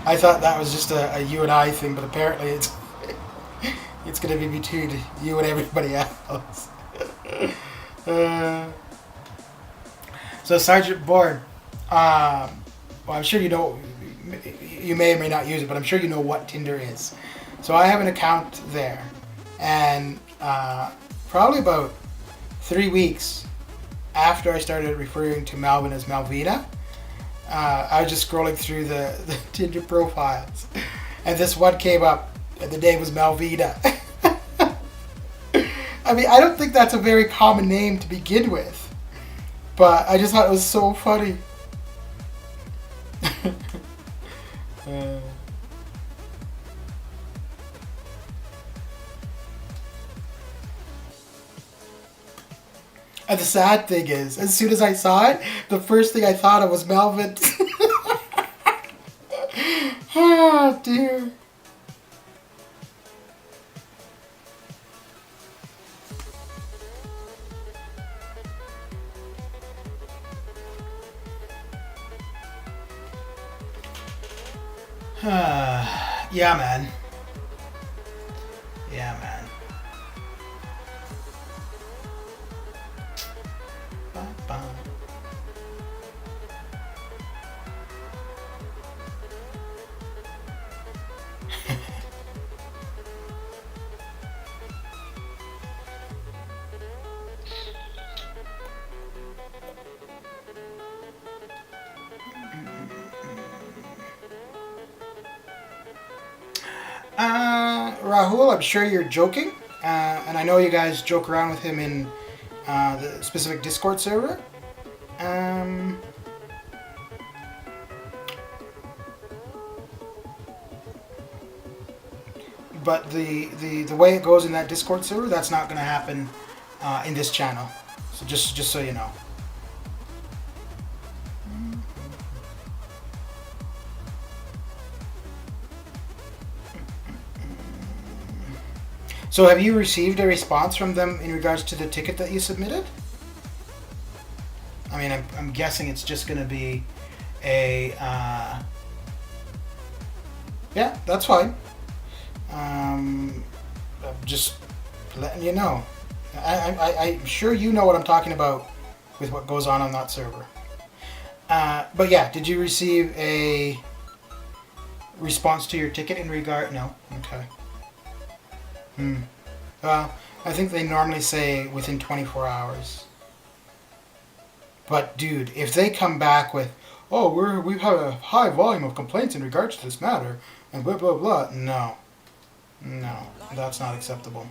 Speaker 1: I thought that was just a you and I thing, but apparently it's it's going to be between you and everybody else. So Sergeant Bourne, well, I'm sure you know, you may or may not use it, but I'm sure you know what Tinder is. So I have an account there, and probably about 3 weeks after I started referring to Malvin as Malvina, I was just scrolling through the Tinder profiles, and this one came up, and the name was Malvina. I mean, I don't think that's a very common name to begin with, but I just thought it was so funny. And the sad thing is, as soon as I saw it, the first thing I thought of was Melvin. Oh dear. Yeah, man. Yeah, man. Ba-ba. Rahul, I'm sure you're joking, and I know you guys joke around with him in the specific Discord server. But the way it goes in that Discord server, that's not going to happen in this channel. So just so you know. So have you received a response from them in regards to the ticket that you submitted? I mean, I'm guessing it's just going to be a... yeah, that's fine. I'm just letting you know. I'm sure you know what I'm talking about with what goes on that server. But yeah, did you receive a response to your ticket in regard? No? Okay. Well, I think they normally say within 24 hours. But dude, if they come back with, oh, we've had a high volume of complaints in regards to this matter, and blah blah blah, no, that's not acceptable.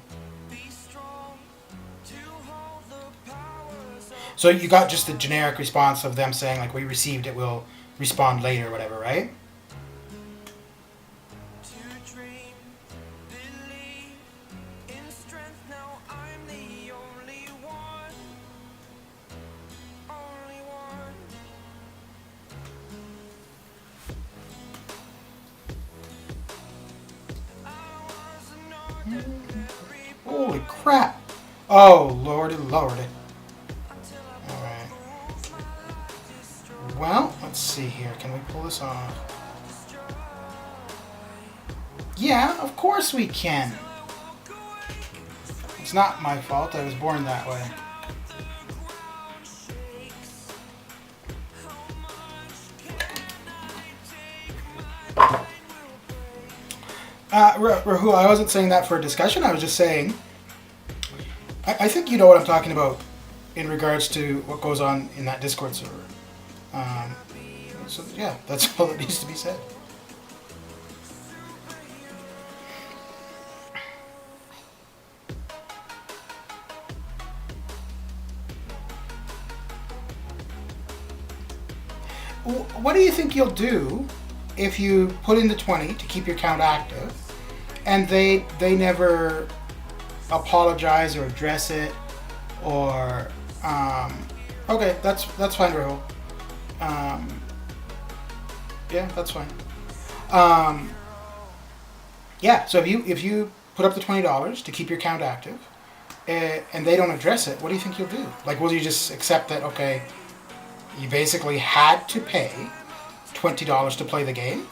Speaker 1: So you got just the generic response of them saying like, we received it, we'll respond later or whatever, right? Holy crap! Oh, lordy, lordy. Alright. Well, let's see here. Can we pull this off? Yeah, of course we can. It's not my fault. I was born that way. Rahul, I wasn't saying that for a discussion. I was just saying, I think you know what I'm talking about in regards to what goes on in that Discord server. So yeah, that's all that needs to be said. what do you think you'll do if you put in the 20 to keep your count active, and they never apologize or address it, or okay, that's fine, Rahul. Yeah, that's fine. Yeah, so if you put up the $20 to keep your account active, and they don't address it, what do you think you'll do? Like, will you just accept that, okay, you basically had to pay $20 to play the game?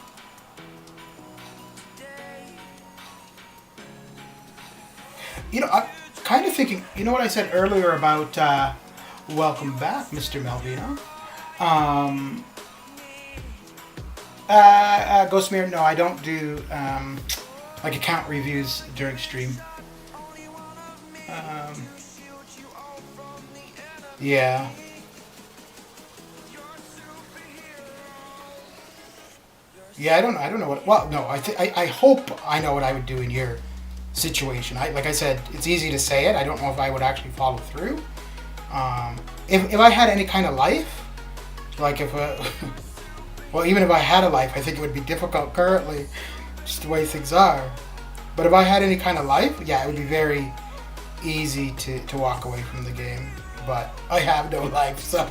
Speaker 1: You know, I'm kind of thinking, you know what I said earlier about, welcome back, Mr. Malvino. Ghostmere, no, I don't do, like, account reviews during stream. Yeah. Yeah, I don't know what. Well, no, I hope I know what I would do in your situation. Like I said, it's easy to say it. I don't know if I would actually follow through. If I had any kind of life, like if well, even if I had a life, I think it would be difficult currently, just the way things are. But if I had any kind of life, yeah, it would be very easy to walk away from the game. But I have no life, so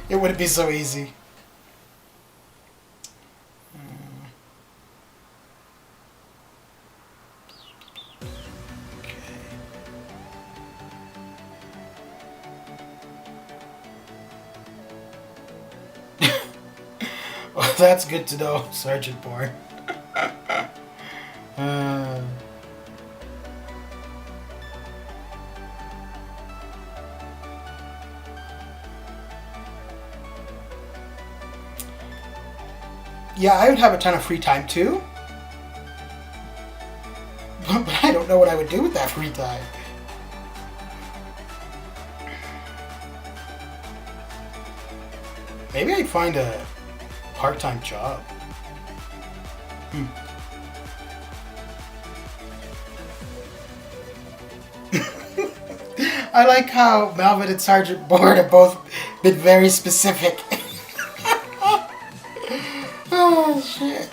Speaker 1: it wouldn't be so easy. Well, that's good to know, Sergeant Bourne. Yeah, I would have a ton of free time too. But I don't know what I would do with that free time. Maybe I'd find a part-time job. I like how Melvin and Sergeant Bourne have both been very specific. Oh, shit.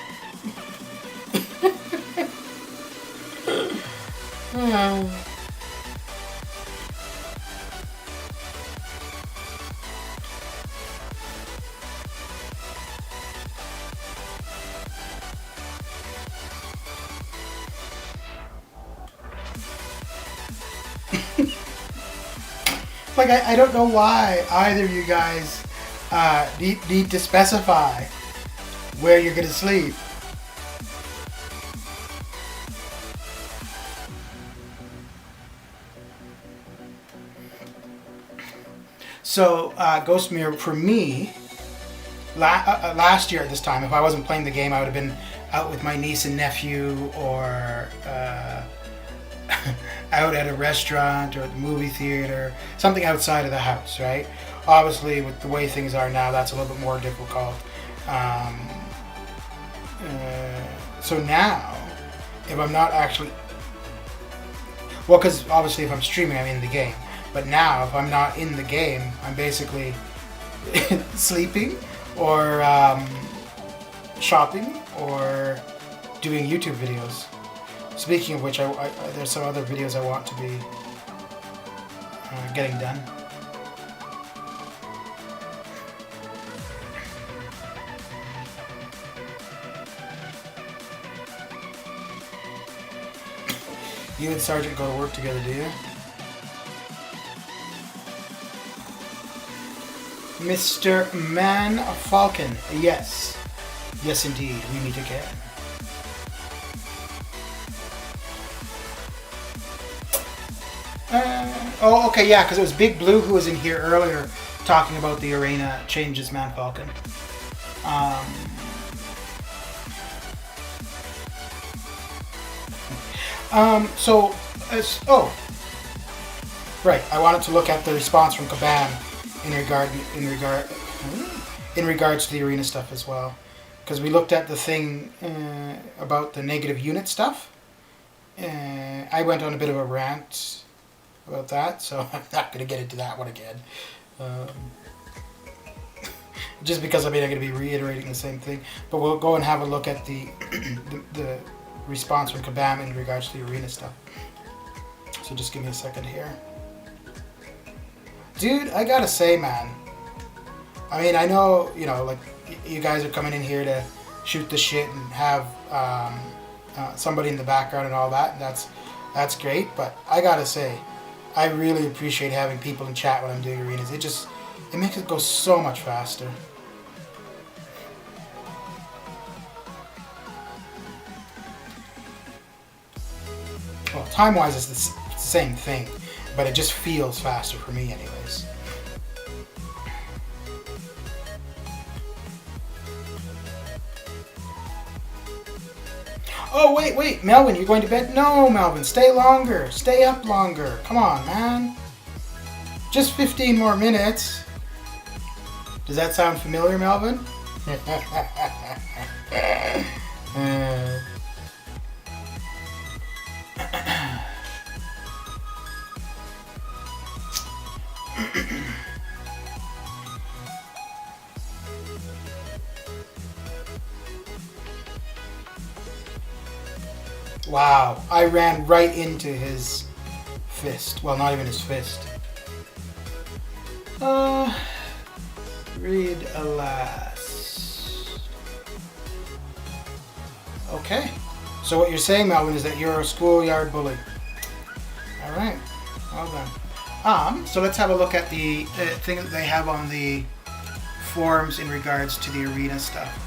Speaker 1: Like, I don't know why either of you guys need to specify where you're going to sleep. So, Ghostmere, for me, last year at this time, if I wasn't playing the game, I would have been out with my niece and nephew, or out at a restaurant or at the movie theater, something outside of the house, right? Obviously, with the way things are now, that's a little bit more difficult. So now, if I'm not actually... Well, because obviously if I'm streaming, I'm in the game. But now, if I'm not in the game, I'm basically sleeping, or shopping, or doing YouTube videos. Speaking of which, there's some other videos I want to be getting done. You and Sergeant go to work together, do you? Mr. Man Falcon, yes. Yes, indeed, we meet again. Oh, okay, yeah, because it was Big Blue who was in here earlier talking about the arena changes, Man Falcon. Right, I wanted to look at the response from Kabam in regards to the arena stuff as well, because we looked at the thing about the negative unit stuff. I went on a bit of a rant about that, so I'm not going to get into that one again. just because I'm going to be reiterating the same thing. But we'll go and have a look at the the response from Kabam in regards to the arena stuff. So just give me a second here. Dude, I gotta say, man. I mean, I know, you know, like, you guys are coming in here to shoot the shit and have somebody in the background and all that. And that's great. But I gotta say, I really appreciate having people in chat when I'm doing arenas. It makes it go so much faster. Well, time-wise, it's the same thing, but it just feels faster for me anyways. Oh, wait, Melvin, you're going to bed? No, Melvin, stay longer. Stay up longer. Come on, man. Just 15 more minutes. Does that sound familiar, Melvin? Wow, I ran right into his fist. Well, not even his fist. Read alas. Okay. So what you're saying, Melvin, is that you're a schoolyard bully. Alright. Well done. So let's have a look at the thing that they have on the forums in regards to the arena stuff.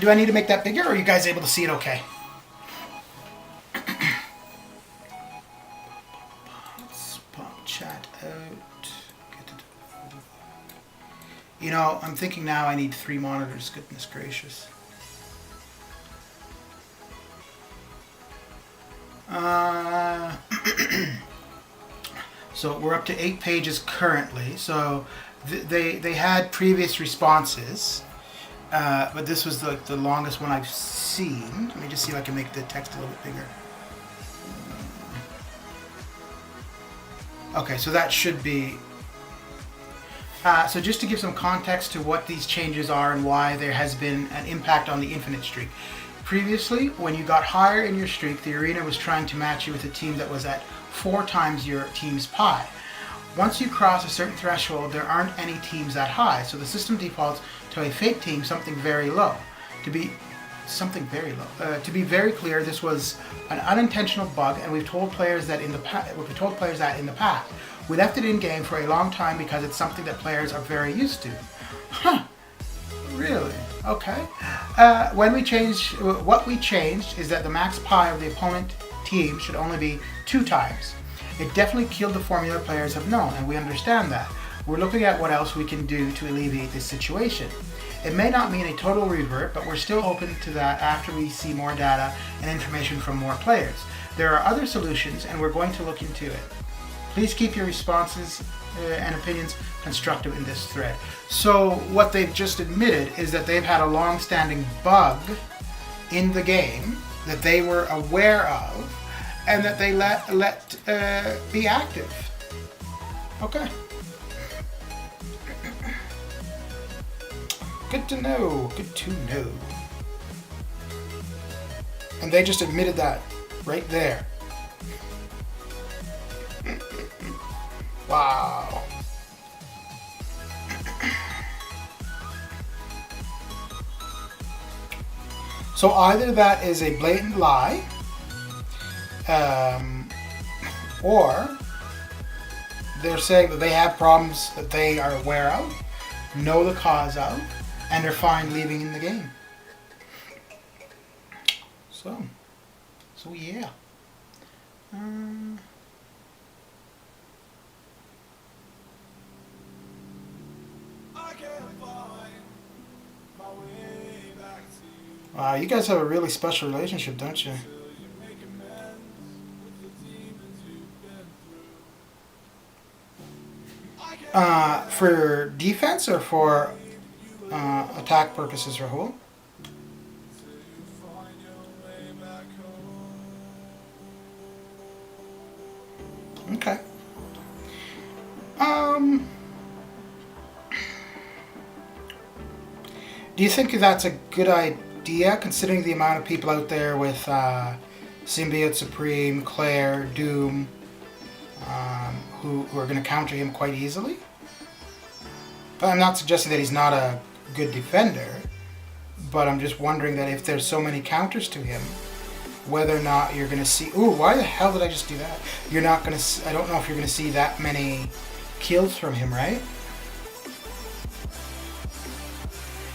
Speaker 1: Do I need to make that bigger, or are you guys able to see it okay? Let's pop chat out. You know, I'm thinking now I need 3 monitors, goodness gracious. So we're up to 8 pages currently. So they had previous responses. But this was like the longest one I've seen. Let me just see if I can make the text a little bit bigger. Okay, so that should be... so just to give some context to what these changes are and why there has been an impact on the infinite streak. Previously, when you got higher in your streak, the arena was trying to match you with a team that was at 4 times your team's pi. Once you cross a certain threshold, there aren't any teams that high, so the system defaults to a fake team, something very low. To be very clear, this was an unintentional bug, and we've told players that in the past. We left it in game for a long time because it's something that players are very used to. Huh? Really? Okay. What we changed is that the max pi of the opponent team should only be 2 times. It definitely killed the formula players have known, and we understand that. We're looking at what else we can do to alleviate this situation. It may not mean a total revert, but we're still open to that after we see more data and information from more players. There are other solutions, and we're going to look into it. Please keep your responses and opinions constructive in this thread. So what they've just admitted is that they've had a long-standing bug in the game that they were aware of, and that they let be active. Okay. Good to know. Good to know. And they just admitted that right there. Wow. So either that is a blatant lie, or they're saying that they have problems that they are aware of, know the cause of, and they're fine leaving in the game. So yeah. Wow, you guys have a really special relationship, don't you? For defense or for attack purposes, Rahul? Okay. Do you think that's a good idea, considering the amount of people out there with Symbiote Supreme, Claire, Doom, who are going to counter him quite easily? But I'm not suggesting that he's not a good defender, but I'm just wondering that if there's so many counters to him, whether or not you're going to see... Ooh, why the hell did I just do that? You're not going to... I don't know if you're going to see that many kills from him, right?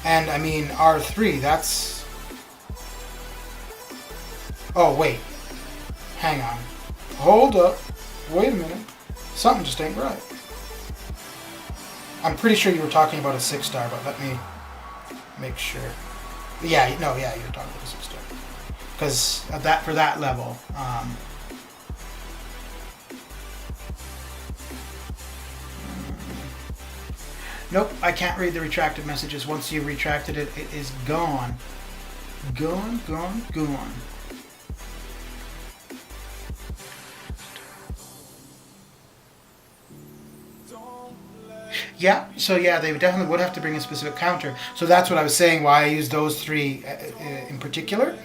Speaker 1: And, I mean, R3, that's... Oh, wait. Hang on. Hold up. Wait a minute. Something just ain't right. I'm pretty sure you were talking about a 6-star, but let me make sure. Yeah, no, yeah, you were talking about a 6-star. Because for that level, nope, I can't read the retracted messages. Once you retracted it, it is gone. Gone, gone, gone. Yeah, so yeah, they definitely would have to bring a specific counter. So that's what I was saying, why I used those three in particular.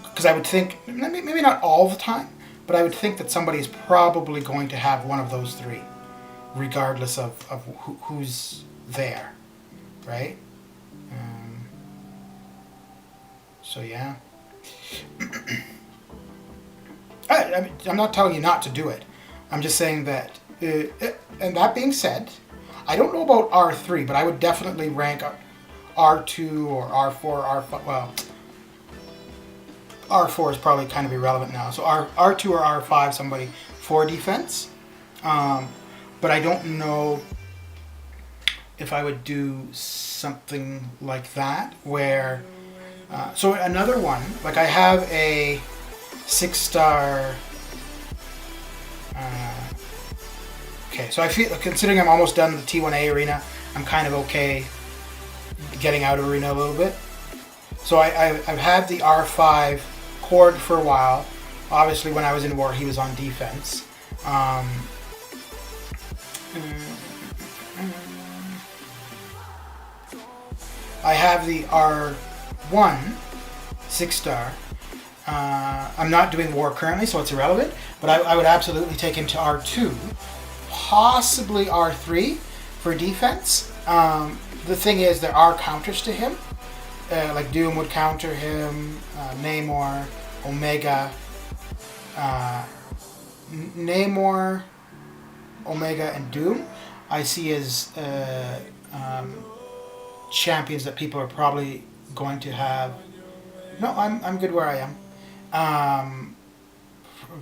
Speaker 1: Because I would think, maybe not all the time, but I would think that somebody is probably going to have one of those three, regardless of who's there, right? So yeah. I'm not telling you not to do it. I'm just saying that, and that being said, I don't know about R3, but I would definitely rank R2 or R4, R5, well, R4 is probably kind of irrelevant now. So R2 or R5, somebody for defense. But I don't know if I would do something like that where... so another one, like I have a 6-star... okay, so I feel, considering I'm almost done with the T1A arena, I'm kind of okay getting out of arena a little bit. So I've had the R5 Horde for a while. Obviously, when I was in war, he was on defense. I have the R1 6-star. I'm not doing war currently, so it's irrelevant. But I would absolutely take him to R2, possibly R3 for defense. The thing is, there are counters to him. Like Doom would counter him, Namor, Omega. Namor, Omega, and Doom I see as champions that people are probably going to have. No, I'm good where I am.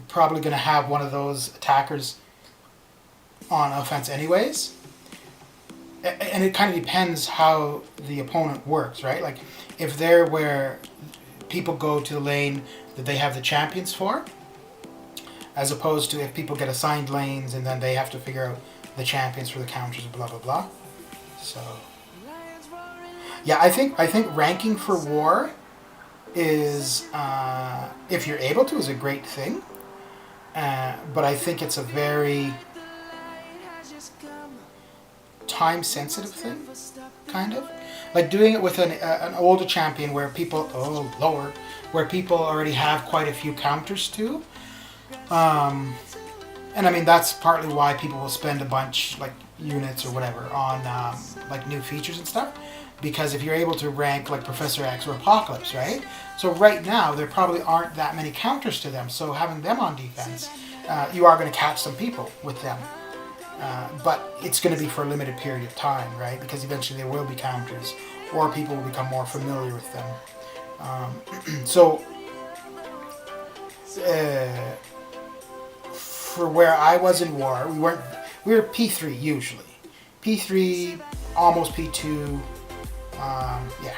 Speaker 1: Probably going to have one of those attackers on offense anyways. And it kind of depends how the opponent works, right? Like, if they're where people go to the lane that they have the champions for, as opposed to if people get assigned lanes and then they have to figure out the champions for the counters and blah, blah, blah. So, yeah, I think ranking for war is, if you're able to, is a great thing. But I think it's a very time-sensitive thing, kind of. Like doing it with an older champion where people, where people already have quite a few counters to. And I mean, that's partly why people will spend a bunch, like units or whatever, on like new features and stuff. Because if you're able to rank like Professor X or Apocalypse, right? So right now, there probably aren't that many counters to them. So having them on defense, you are going to catch some people with them. But it's going to be for a limited period of time, right? Because eventually there will be counters, or people will become more familiar with them. So, for where I was in war, we were P3 usually. P3, almost P2, yeah.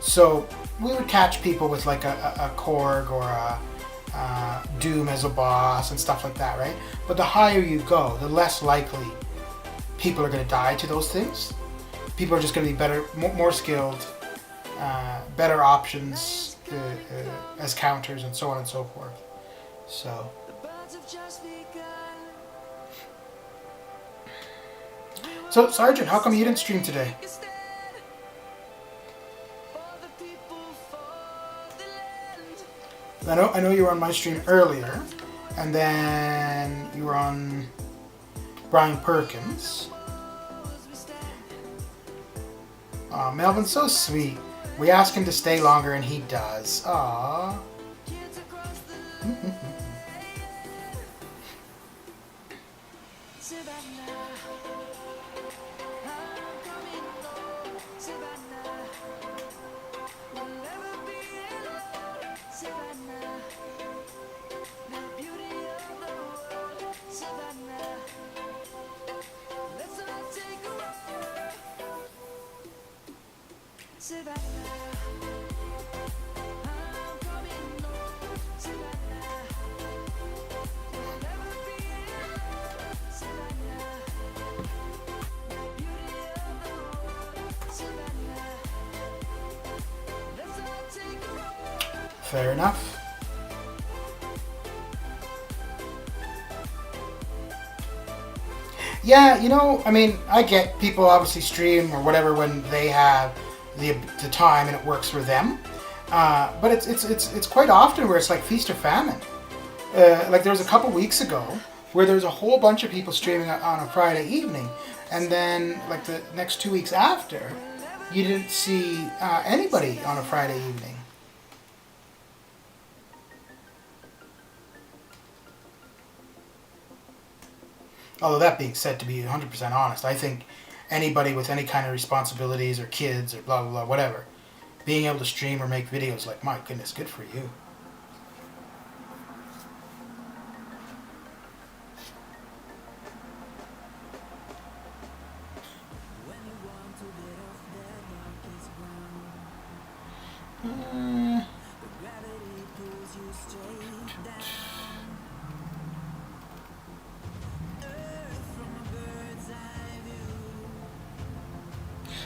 Speaker 1: So we would catch people with like a Korg or a Doom as a boss and stuff like that, right? But the higher you go, the less likely people are going to die to those things. People are just going to be better, more skilled, better options as counters and so on and so forth. So, So, Sergeant, how come you didn't stream today? I know you were on my stream earlier, and then you were on Brian Perkins. Aw, Melvin's so sweet. We ask him to stay longer and he does. Aww. Fair enough. Yeah, you know, I mean, I get people obviously stream or whatever when they have the time and it works for them. But it's quite often where it's like feast or famine. Like there was a couple weeks ago where there was a whole bunch of people streaming on a Friday evening, and then like the next 2 weeks after, you didn't see anybody on a Friday evening. Although that being said, to be 100% honest, I think anybody with any kind of responsibilities or kids or blah, blah, blah, whatever, being able to stream or make videos, like, my goodness, good for you.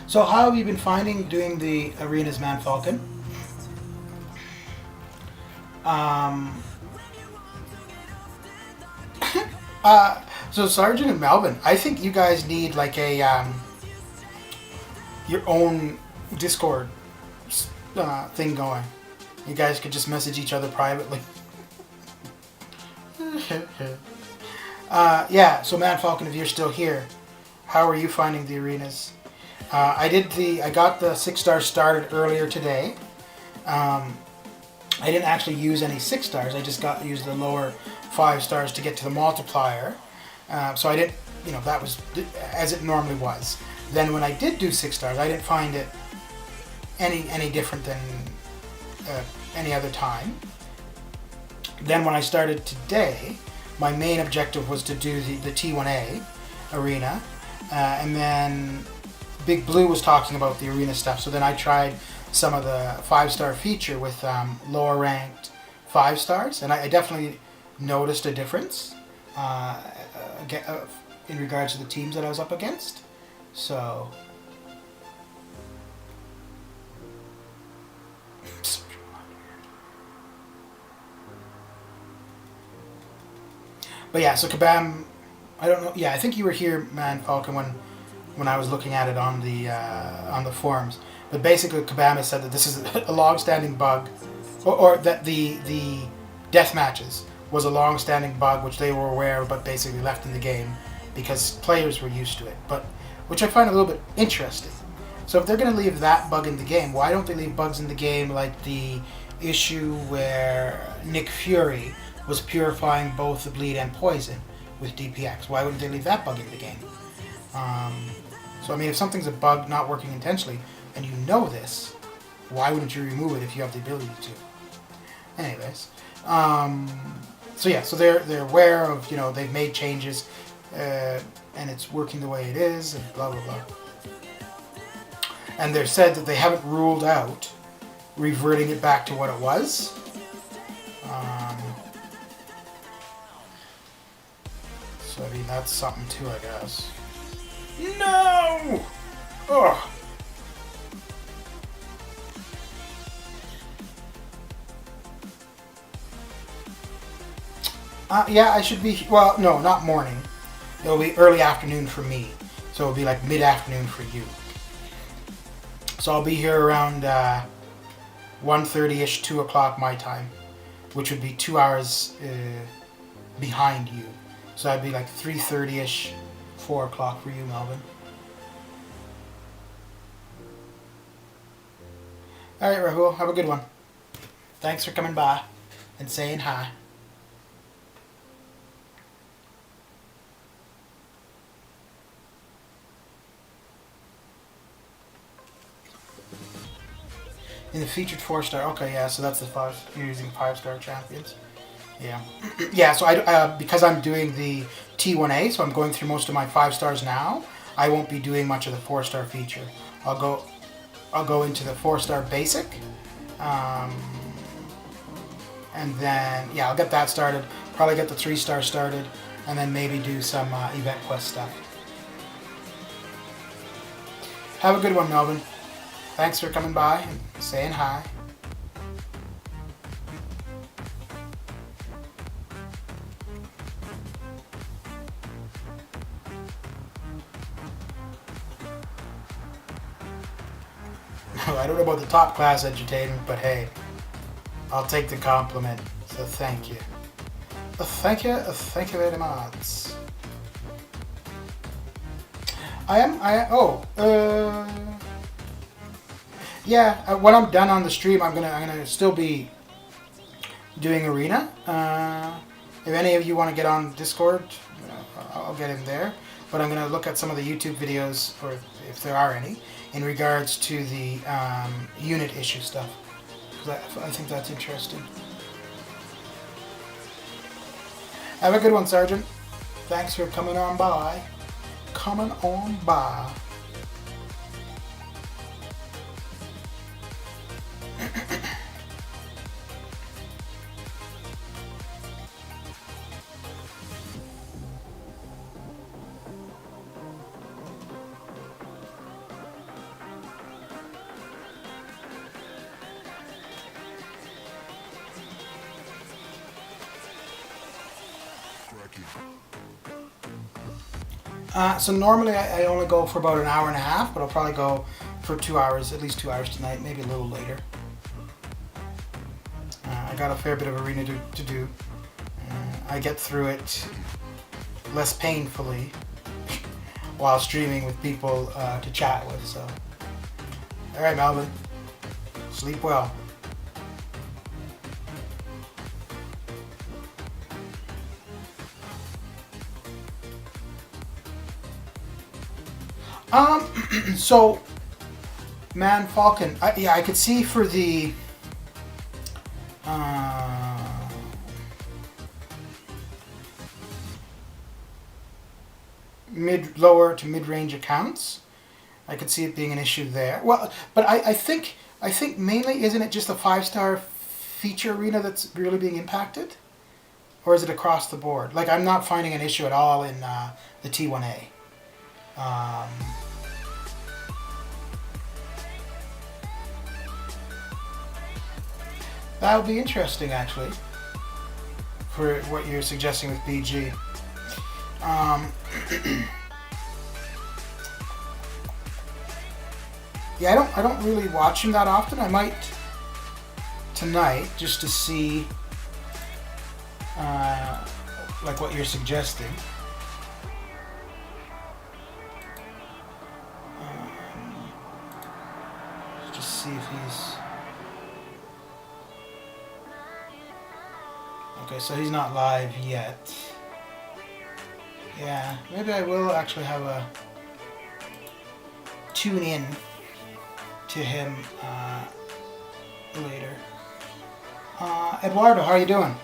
Speaker 1: So how have you been finding doing the arenas, Man Falcon? So Sergeant and Melvin, I think you guys need like a your own Discord thing going. You guys could just message each other privately. Yeah, so Man Falcon, if you're still here, how are you finding the arenas? I got the 6-star started earlier today. I didn't actually use any 6 stars. I just used the lower 5 stars to get to the multiplier. So I didn't, you know, that was as it normally was. Then when I did do 6 stars, I didn't find it any different than any other time. Then when I started today, my main objective was to do the T1A arena, and then Big Blue was talking about the arena stuff, so then I tried some of the 5-star feature with lower ranked 5 stars, and I definitely noticed a difference in regards to the teams that I was up against. So but yeah, so Kabam, I don't know. Yeah, I think you were here, Man Falcon, when I was looking at it on the forums. But basically, Kabam has said that this is a long-standing bug, or that the death matches was a long-standing bug which they were aware of, but basically left in the game because players were used to it. But which I find a little bit interesting. So if they're going to leave that bug in the game, why don't they leave bugs in the game like the issue where Nick Fury was purifying both the bleed and poison with DPX? Why wouldn't they leave that bug in the game? So I mean, if something's a bug not working intentionally, and you know this, why wouldn't you remove it if you have the ability to? Anyways, so yeah, so they're aware of, you know, they've made changes, and it's working the way it is, and blah blah blah. And they've said that they haven't ruled out reverting it back to what it was. So I mean, that's something too, I guess. No! Ugh. Yeah, I should be. Well, no, not morning. It'll be early afternoon for me. So it'll be like mid-afternoon for you. So I'll be here around 1:30ish, 2 o'clock my time, which would be 2 hours behind you. So that'd be like 3:30ish, 4 o'clock for you, Melvin. All right, Rahul, have a good one. Thanks for coming by and saying hi. In the featured 4-star, okay, yeah, so that's the 5. You're using 5-star champions. Yeah, yeah. So I because I'm doing the T1A, so I'm going through most of my 5 stars now. I won't be doing much of the 4-star feature. I'll go into the 4-star basic, and then yeah, I'll get that started. Probably get the 3-star started, and then maybe do some event quest stuff. Have a good one, Melvin. Thanks for coming by and saying hi. I don't know about the top class entertainment, but hey, I'll take the compliment. So thank you. Thank you very much. Yeah, when I'm done on the stream, I'm gonna still be doing Arena. If any of you want to get on Discord, I'll get in there. But I'm gonna look at some of the YouTube videos, or if there are any, in regards to the unit issue stuff, because I think that's interesting. Have a good one, Sergeant. Thanks for coming on by. Coming on by. So normally I only go for about an hour and a half, but I'll probably go for 2 hours, at least 2 hours tonight, maybe a little later. I got a fair bit of arena to do. I get through it less painfully while streaming with people to chat with. So, all right, Melvin, sleep well. So, Man Falcon, yeah, I could see for the lower to mid-range accounts, I could see it being an issue there. Well, but I think mainly, isn't it just the 5-star feature arena that's really being impacted, or is it across the board? Like, I'm not finding an issue at all in the T1A. That would be interesting, actually, for what you're suggesting with BG. Yeah, I don't really watch him that often. I might tonight, just to see like what you're suggesting. Just see if he's... Okay, so he's not live yet. Yeah, maybe I will actually have a tune in to him later. Eduardo, how are you doing?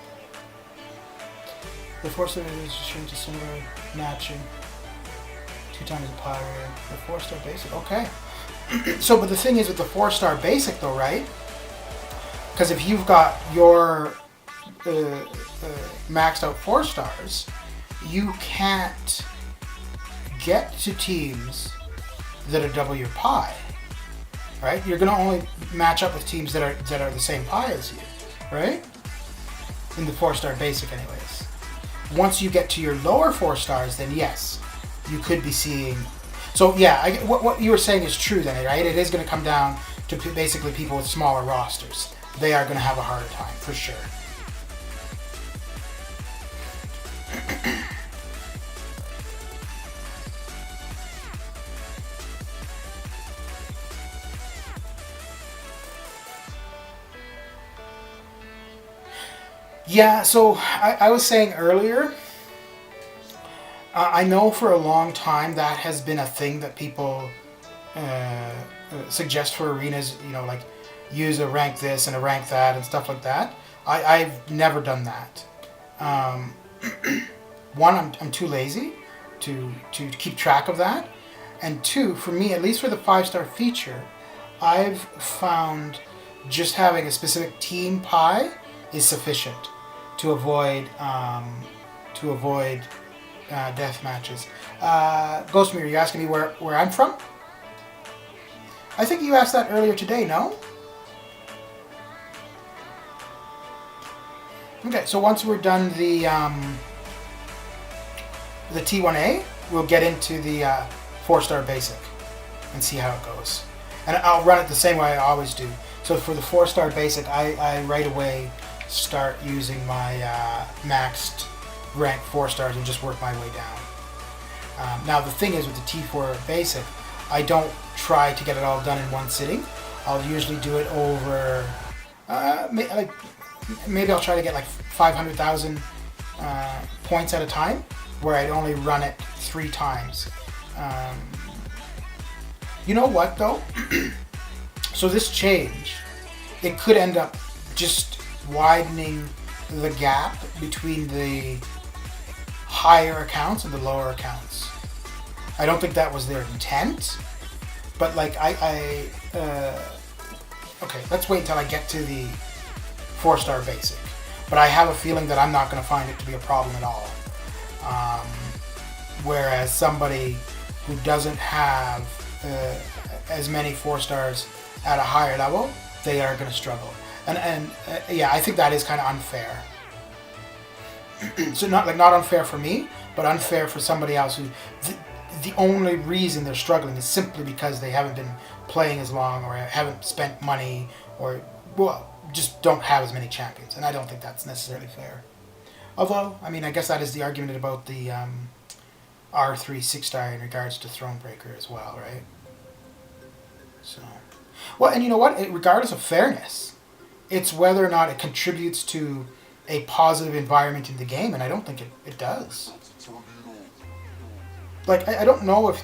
Speaker 1: The force of it is streamed to similar matching. 2 times the power. The 4-star basic. Okay. So, but the thing is with the 4-star basic, though, right? Because if you've got your maxed out 4 stars, you can't get to teams that are double your pie, right? You're gonna only match up with teams that are the same pie as you, right? In the 4-star basic, anyways. once you get to your lower 4 stars, then yes, you could be seeing. So yeah, what you were saying is true then, right? It is going to come down to basically people with smaller rosters. They are going to have a harder time, for sure. Yeah, so I was saying earlier, I know for a long time that has been a thing that people suggest for arenas, you know, like use a rank this and a rank that and stuff like that. I've never done that. One, I'm too lazy to keep track of that. And two, for me, at least for the 5-star feature, I've found just having a specific team pie is sufficient to avoid death matches. Ghostmere, you asking me where I'm from? I think you asked that earlier today, no? Okay, so once we're done the T1A, we'll get into the 4-star basic and see how it goes. And I'll run it the same way I always do. So for the 4-star basic, I right away start using my maxed rank 4 stars and just work my way down. Now the thing is with the T4 basic, I don't try to get it all done in one sitting. I'll usually do it over, maybe I'll try to get like 500,000 points at a time, where I'd only run it 3 times. You know what though? So this change, it could end up just widening the gap between the higher accounts and the lower accounts. I don't think that was their intent, but like okay, let's wait until I get to the 4-star basic. But I have a feeling that I'm not going to find it to be a problem at all. Whereas somebody who doesn't have as many 4 stars at a higher level, they are going to struggle. And yeah, I think that is kind of unfair. So not unfair for me, but unfair for somebody else who the only reason they're struggling is simply because they haven't been playing as long, or haven't spent money, or well, just don't have as many champions. And I don't think that's necessarily fair. Although, I mean, I guess that is the argument about the R3 6-star in regards to Thronebreaker as well, right? So, well, and you know what? Regardless of fairness, it's whether or not it contributes to a positive environment in the game, and I don't think it does. Like, I don't know if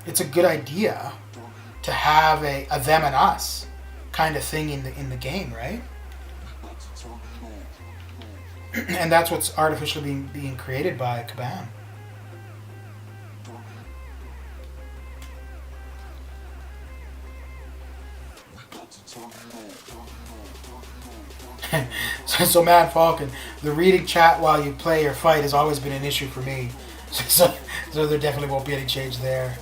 Speaker 1: it's a good idea to have a them and us kind of thing in the game, right? And that's what's artificially being created by Kabam. So Man Falcon, the reading chat while you play or fight has always been an issue for me. So there definitely won't be any change there.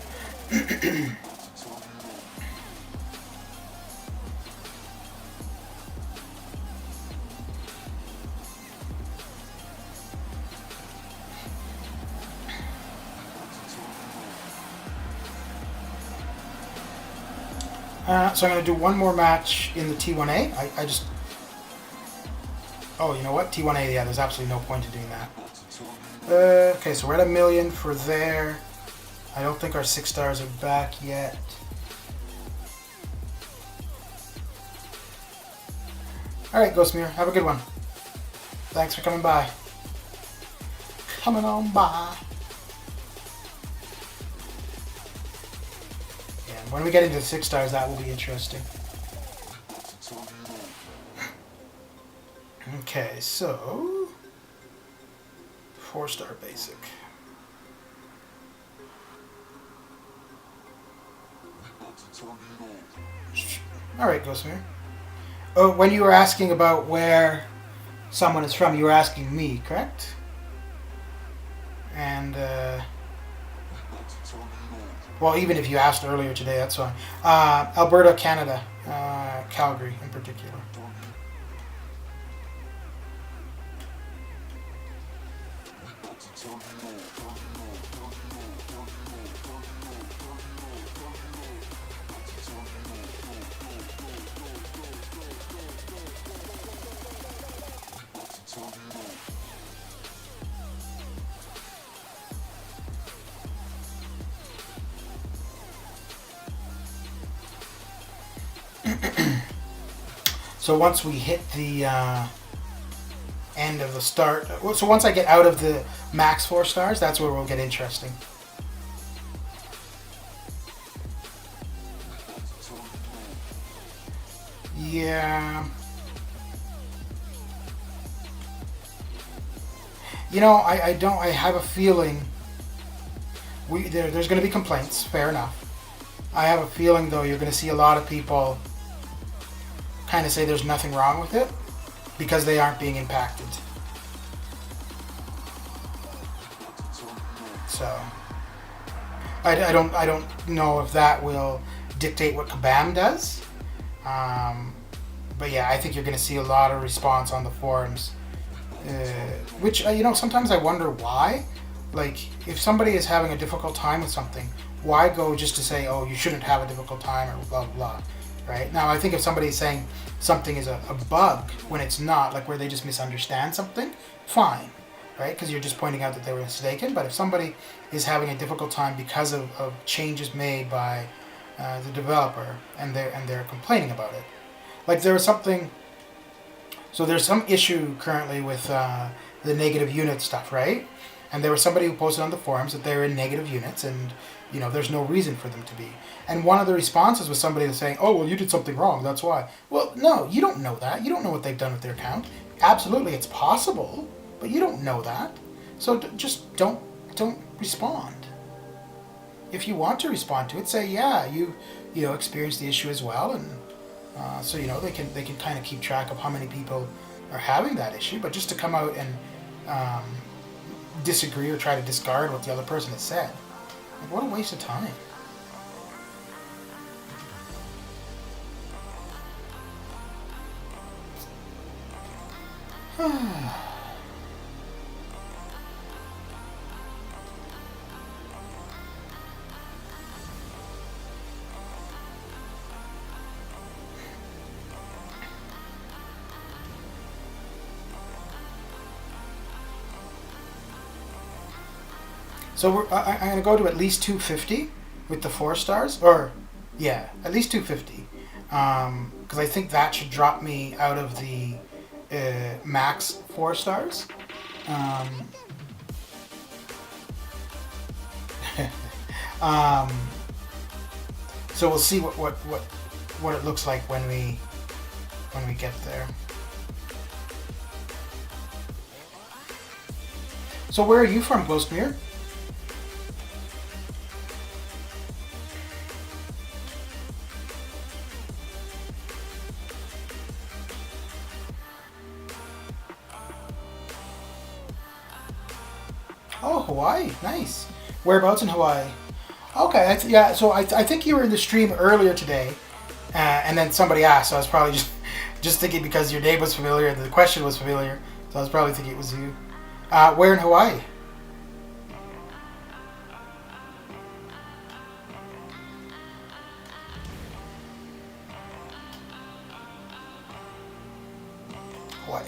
Speaker 1: So I'm going to do one more match in the T1A. I just... Oh, you know what? T1A, yeah, there's absolutely no point in doing that. Okay, so we're at 1 million for there. I don't think our 6 stars are back yet. Alright, Ghostmere, have a good one. Thanks for coming by. Coming on by. Yeah, when we get into the 6 stars, that will be interesting. Okay, so 4-star basic. Alright, Ghostmere. Oh, when you were asking about where someone is from, you were asking me, correct? And, well, even if you asked earlier today, that's fine. Alberta, Canada. Calgary in particular. So once we hit the end of the start, so once I get out of the max 4 stars, that's where we'll get interesting. Yeah. You know, I have a feeling there's going to be complaints, fair enough. I have a feeling, though, you're going to see a lot of people kind of say there's nothing wrong with it because they aren't being impacted. So I don't know if that will dictate what Kabam does. But yeah, I think you're going to see a lot of response on the forums, which you know, sometimes I wonder why. Like, if somebody is having a difficult time with something, why go just to say, oh, you shouldn't have a difficult time or blah blah blah, right? Now I think if somebody is saying something is a bug when it's not, like where they just misunderstand something, fine, right? Because you're just pointing out that they were mistaken. But if somebody is having a difficult time because of changes made by the developer and they're complaining about it, like there was something. So there's some issue currently with the negative unit stuff, right? And there was somebody who posted on the forums that they're in negative units and, you know, there's no reason for them to be. And one of the responses was somebody saying, oh, well, you did something wrong, that's why. Well, no, you don't know that. You don't know what they've done with their account. Absolutely, it's possible, but you don't know that. So just don't respond. If you want to respond to it, say, yeah, you know, experienced the issue as well, and so, you know, they can kind of keep track of how many people are having that issue. But just to come out and disagree or try to discard what the other person has said, like, what a waste of time. So I'm going to go to at least 250 with the 4 stars, or yeah, at least 250, because I think that should drop me out of the max 4 stars. So we'll see what it looks like when we get there. So where are you from, Ghostmere? Oh, Hawaii, nice. Whereabouts in Hawaii? Okay, yeah. So I think you were in the stream earlier today, and then somebody asked. So I was probably just thinking because your name was familiar and the question was familiar. So I was probably thinking it was you. Where in Hawaii? Hawaii.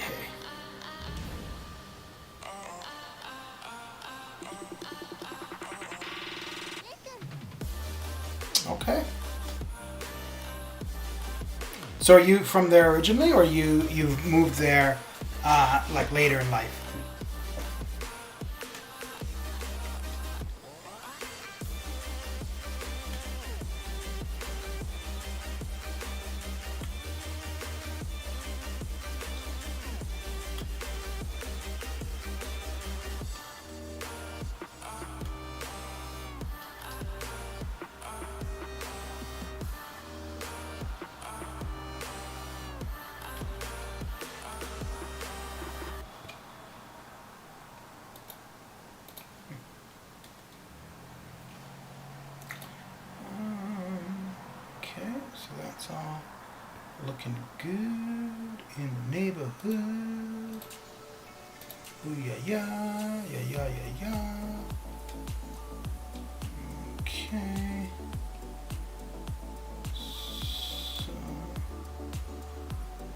Speaker 1: Okay. So are you from there originally, or you've moved there like later in life? So that's all looking good in the neighborhood. Ooh, yeah. Okay. So,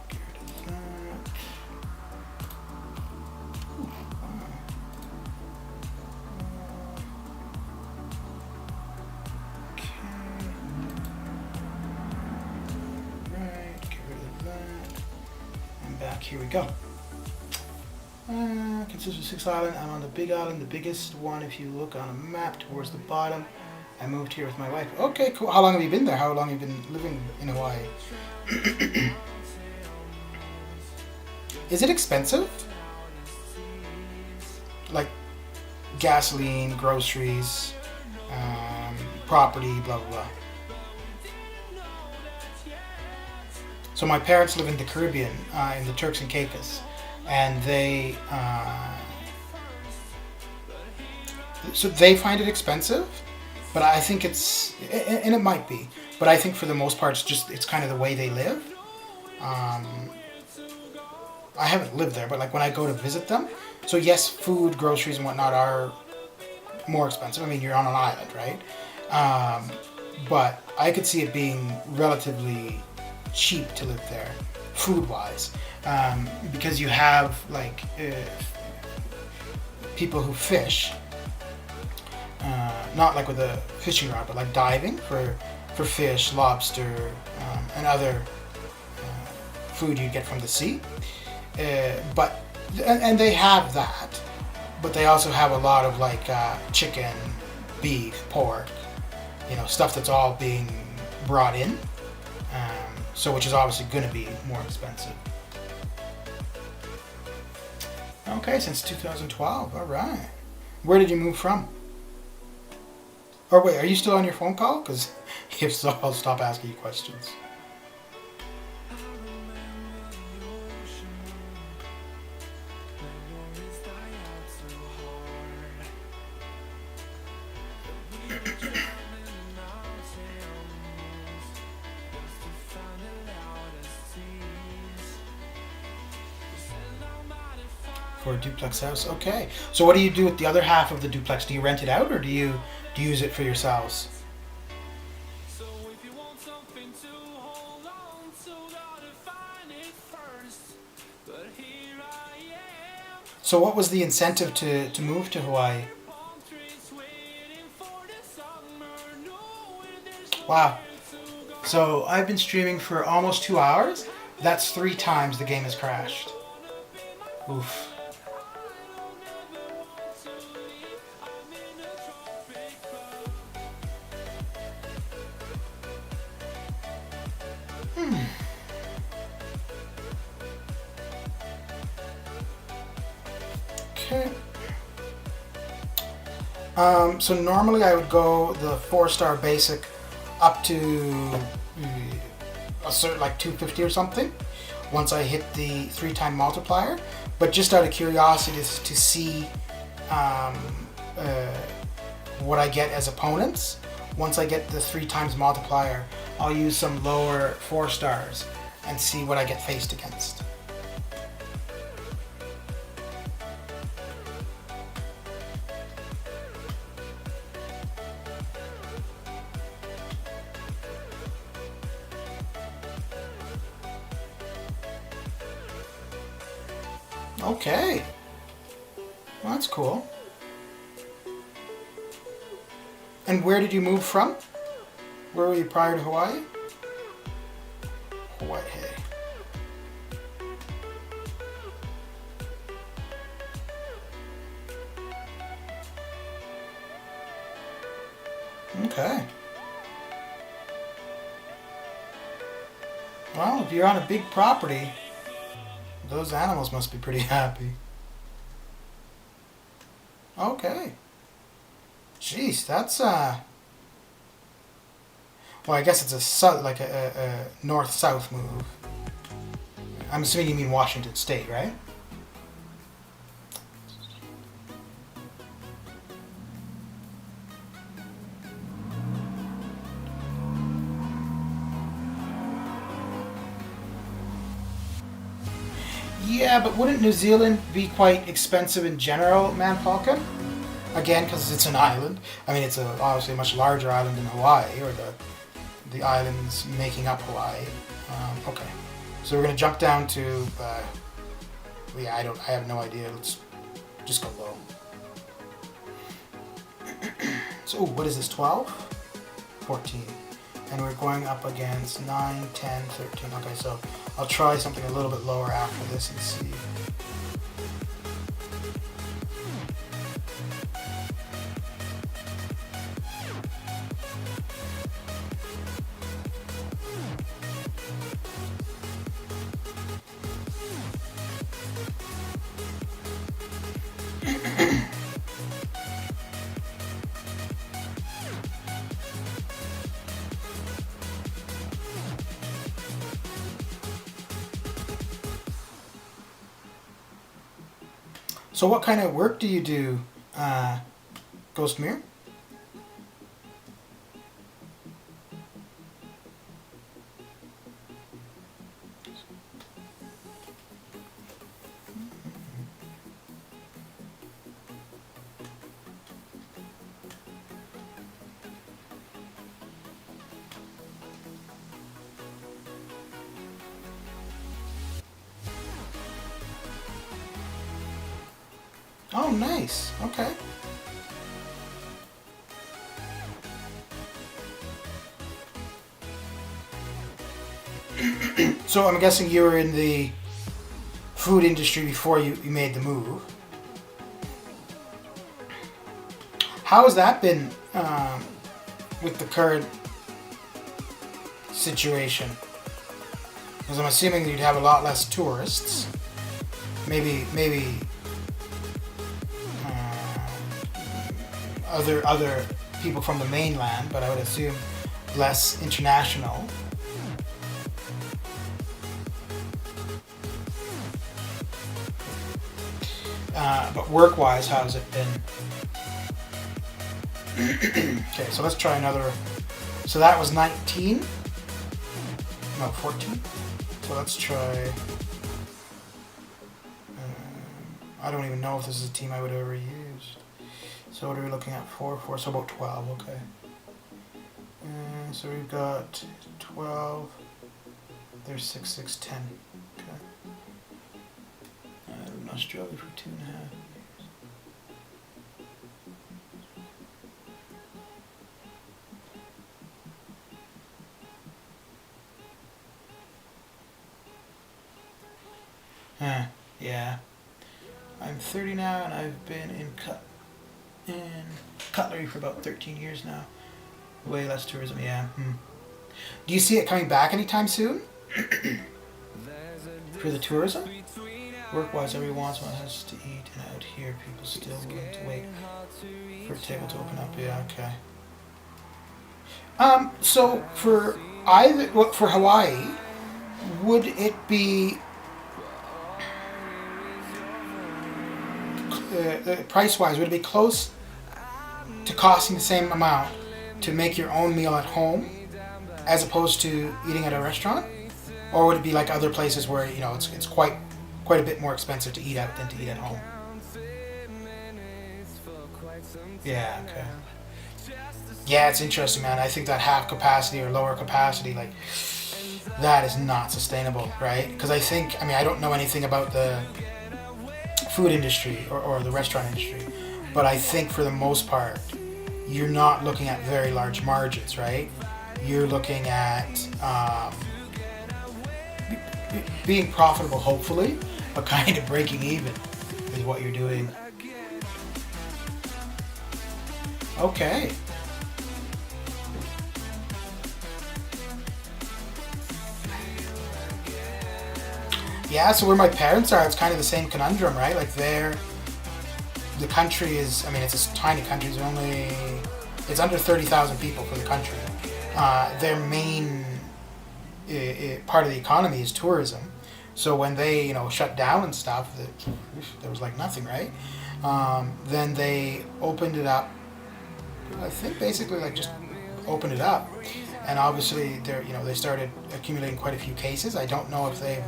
Speaker 1: get rid of that. Ooh, wow. Okay. Right, get rid of that. And back, here we go. Consists of 6 islands. I'm on the big island, the biggest one if you look on a map towards the bottom. I moved here with my wife. Okay, cool. How long have you been there? How long have you been living in Hawaii? Is it expensive? Like gasoline, groceries, property, blah, blah, blah. So my parents live in the Caribbean, in the Turks and Caicos. And they so they find it expensive, but I think it's, and it might be, but I think for the most part it's kind of the way they live. I haven't lived there, but like when I go to visit them, so yes, food, groceries, and whatnot are more expensive. I mean, you're on an island, right? But I could see it being relatively cheap to live there, food-wise. Because you have like people who fish, not like with a fishing rod, but like diving for fish, lobster, and other food you get from the sea. But they have that, but they also have a lot of like chicken, beef, pork, stuff that's all being brought in. So which is obviously going to be more expensive. Okay, since 2012. All right. Where did you move from? Or wait, are you still on your phone call? Because if so, I'll stop asking you questions. For a duplex house, okay. So what do you do with the other half of the duplex? Do you rent it out, or do you use it for yourselves? So what was the incentive to move to Hawaii? Wow. So I've been streaming for almost 2 hours. That's 3 times the game has crashed. Oof. Okay. So normally I would go the 4-star basic up to a certain like 250 or something once I hit the 3-time multiplier. But just out of curiosity to see what I get as opponents, once I get the 3 times multiplier, I'll use some lower 4 stars and see what I get faced against. Okay. Well, that's cool. And where did you move from? Where were you prior to Hawaii? Hawaii. Okay. Well, if you're on a big property, those animals must be pretty happy. Okay. Jeez, that's well, I guess it's a north-south move. I'm assuming you mean Washington State, right? Yeah, but wouldn't New Zealand be quite expensive in general, man, Falcon? Again, because it's an island. I mean, it's obviously a much larger island than Hawaii, or the islands making up Hawaii. Okay, so we're gonna jump down to. Yeah, I have no idea. Let's just go low. So, what is this? 12, 14, and we're going up against 9, 10, 13. Okay, so I'll try something a little bit lower after this and see. So what kind of work do you do, Ghost Mirror? Oh, nice. Okay. So I'm guessing you were in the food industry before you made the move. How has that been with the current situation? Because I'm assuming you'd have a lot less tourists. Maybe other people from the mainland, but I would assume less international. But work-wise, how's it been? Okay, so let's try another. So that was 19? No, 14. So let's try. I don't even know if this is a team I would have ever used. So what are we looking at? 4, so about 12, okay. So we've got 12, there's 6, 6, 10. Okay. I lived in Australia for 2.5 years. Yeah. I'm 30 now and I've been in cutlery for about 13 years now. Way less tourism, yeah. Do you see it coming back anytime soon? For the tourism? Work-wise, every once in a while has to eat, and out here people still willing to wait for a table to open up. Yeah, okay. So for Hawaii, would it be price-wise? Would it be close to costing the same amount to make your own meal at home as opposed to eating at a restaurant? Or would it be like other places where, you know, it's quite a bit more expensive to eat out than to eat at home? Yeah, okay. Yeah, it's interesting, man. I think that half capacity or lower capacity, like, that is not sustainable, right? Because I don't know anything about the food industry or the restaurant industry, but I think for the most part, you're not looking at very large margins, right? You're looking at being profitable, hopefully, but kind of breaking even is what you're doing. Okay. Yeah, so where my parents are, it's kind of the same conundrum, right? Like the country is, it's a tiny country. It's under 30,000 people for the country. Their main part of the economy is tourism. So when they, shut down and stuff, there was like nothing, right? Then they opened it up. I think basically like just opened it up, and obviously they started accumulating quite a few cases. I don't know if they've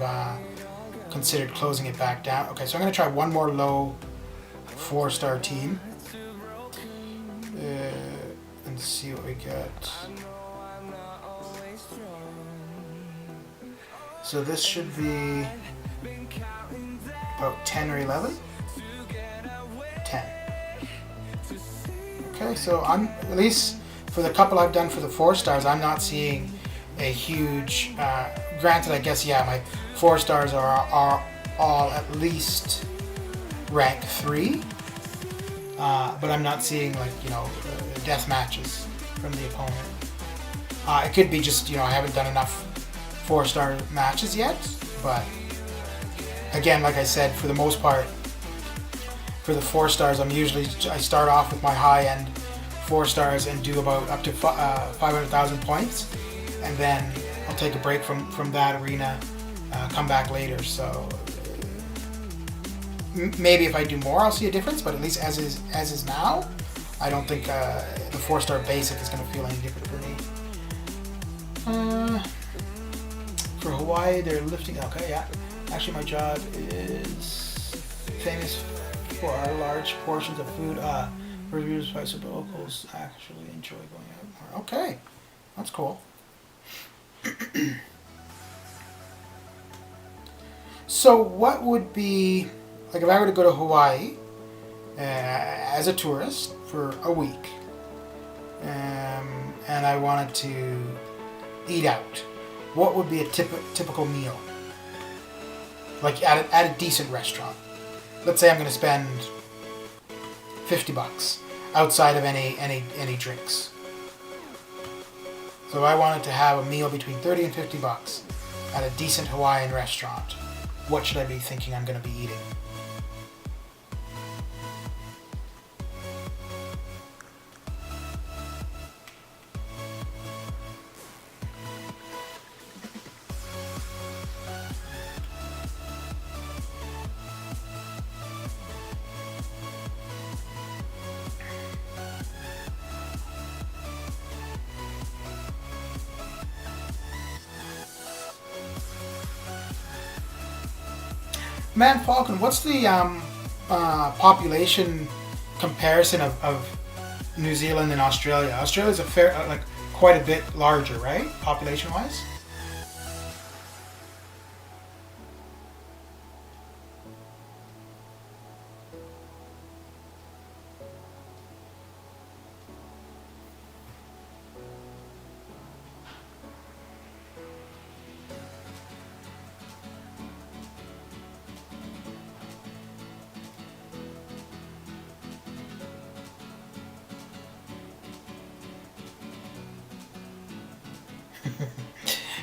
Speaker 1: considered closing it back down. Okay, so I'm going to try one more low 4-star team. And see what we get. So this should be about 10 or 11? 10. Okay, so I'm, at least for the couple I've done for the 4 stars, I'm not seeing a huge, granted I guess, yeah, my 4 stars are all at least rank 3, but I'm not seeing, like, you know, death matches from the opponent. It could be just, you know, I haven't done enough 4-star matches yet, but again, like I said, for the most part, for the 4 stars, I start off with my high-end 4 stars and do about up to 500,000 points, and then I'll take a break from that arena, come back later. So maybe if I do more, I'll see a difference. But at least as is now, I don't think the 4-star basic is going to feel any different for me. For Hawaii, they're lifting. Okay, yeah. Actually, my job is famous for our large portions of food. Reviews by some locals actually enjoy going out more. Okay, that's cool. So what would be, like, if I were to go to Hawaii as a tourist for a week, and I wanted to eat out, what would be a typical meal? Like at a decent restaurant. Let's say I'm going to spend $50 outside of any drinks. So I wanted to have a meal between $30 and $50 at a decent Hawaiian restaurant. What should I be thinking I'm going to be eating? Man Falcon, what's the population comparison of New Zealand and Australia? Australia's a fair, like, quite a bit larger, right? Population-wise?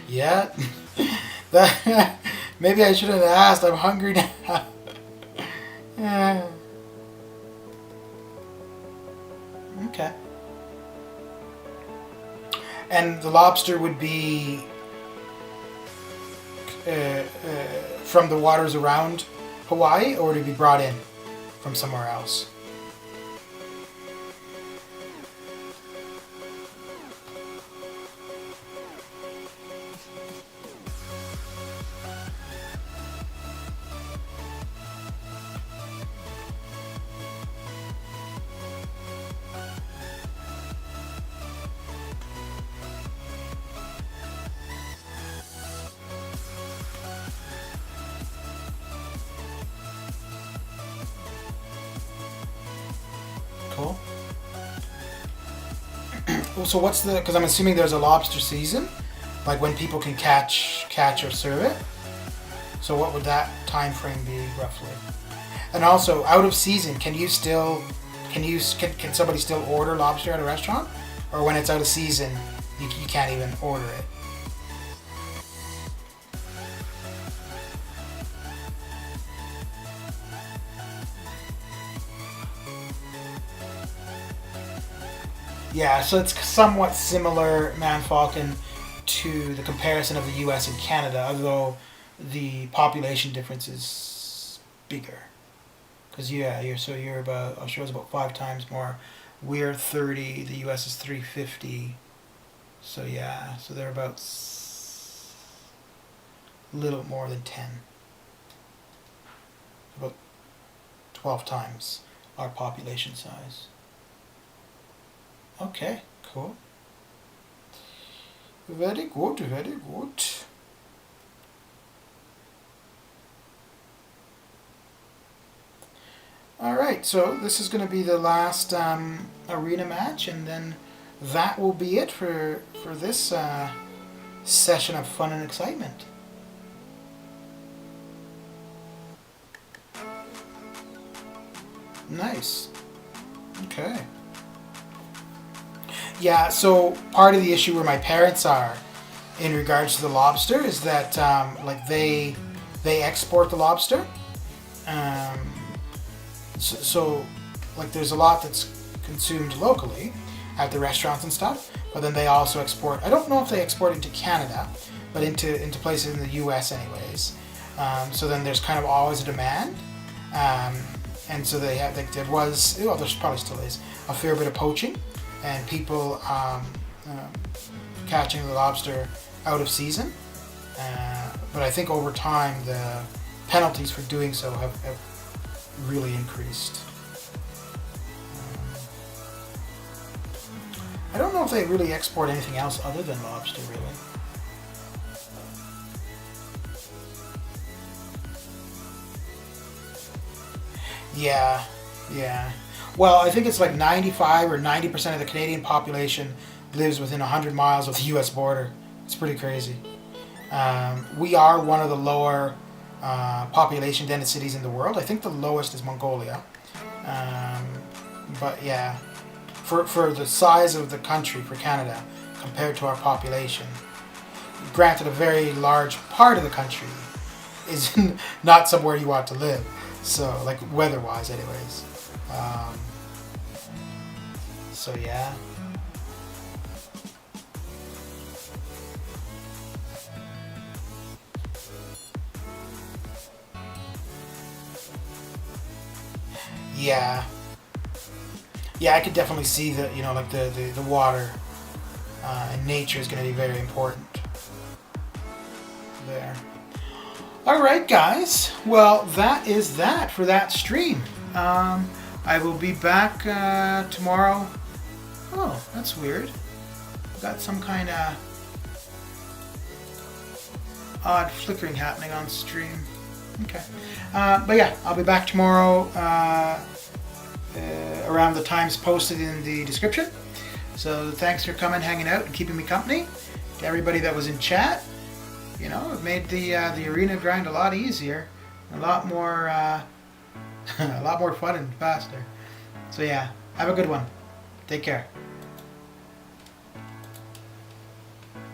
Speaker 1: Yeah, that, maybe I shouldn't have asked. I'm hungry now. Yeah. Okay. And the lobster would be from the waters around Hawaii, or would it be brought in from somewhere else? Cool. Well, so what's the? Because I'm assuming there's a lobster season, like when people can catch or serve it. So what would that time frame be roughly? And also, out of season, can somebody still order lobster at a restaurant, or when it's out of season, you can't even order it? Yeah, so it's somewhat similar, Man Falcon, to the comparison of the U.S. and Canada, although the population difference is bigger. Because you're about, Australia's about 5 times more. We're 30. The U.S. is 350. So yeah, so they're about a little more than 10. about 12 times our population size. Okay, cool. Very good, very good. Alright, so this is going to be the last arena match, and then that will be it for this session of fun and excitement. Nice. Okay. Yeah, so part of the issue where my parents are in regards to the lobster is that like they export the lobster. So like there's a lot that's consumed locally at the restaurants and stuff, but then they also export. I don't know if they export into Canada, but into places in the U.S. anyways. So then there's kind of always a demand. And so they have, like, there was, well, there probably still is, a fair bit of poaching and people catching the lobster out of season. But I think over time the penalties for doing so have really increased. I don't know if they really export anything else other than lobster, really. Yeah, yeah. Well, I think it's like 95 or 90% of the Canadian population lives within 100 miles of the U.S. border. It's pretty crazy. We are one of the lower population density cities in the world. I think the lowest is Mongolia. But yeah, for the size of the country, for Canada, compared to our population, granted a very large part of the country is not somewhere you want to live. So, like, weather-wise, anyways. So, yeah. Yeah. Yeah, I could definitely see that, you know, like, the water and nature is going to be very important there. Alright guys, well that is that for that stream. I will be back tomorrow. Oh, that's weird. Got some kind of odd flickering happening on stream. Okay. But yeah, I'll be back tomorrow around the times posted in the description. So thanks for coming, hanging out, and keeping me company. To everybody that was in chat. You know, it made the arena grind a lot easier, a lot more fun and faster. So yeah, have a good one. Take care.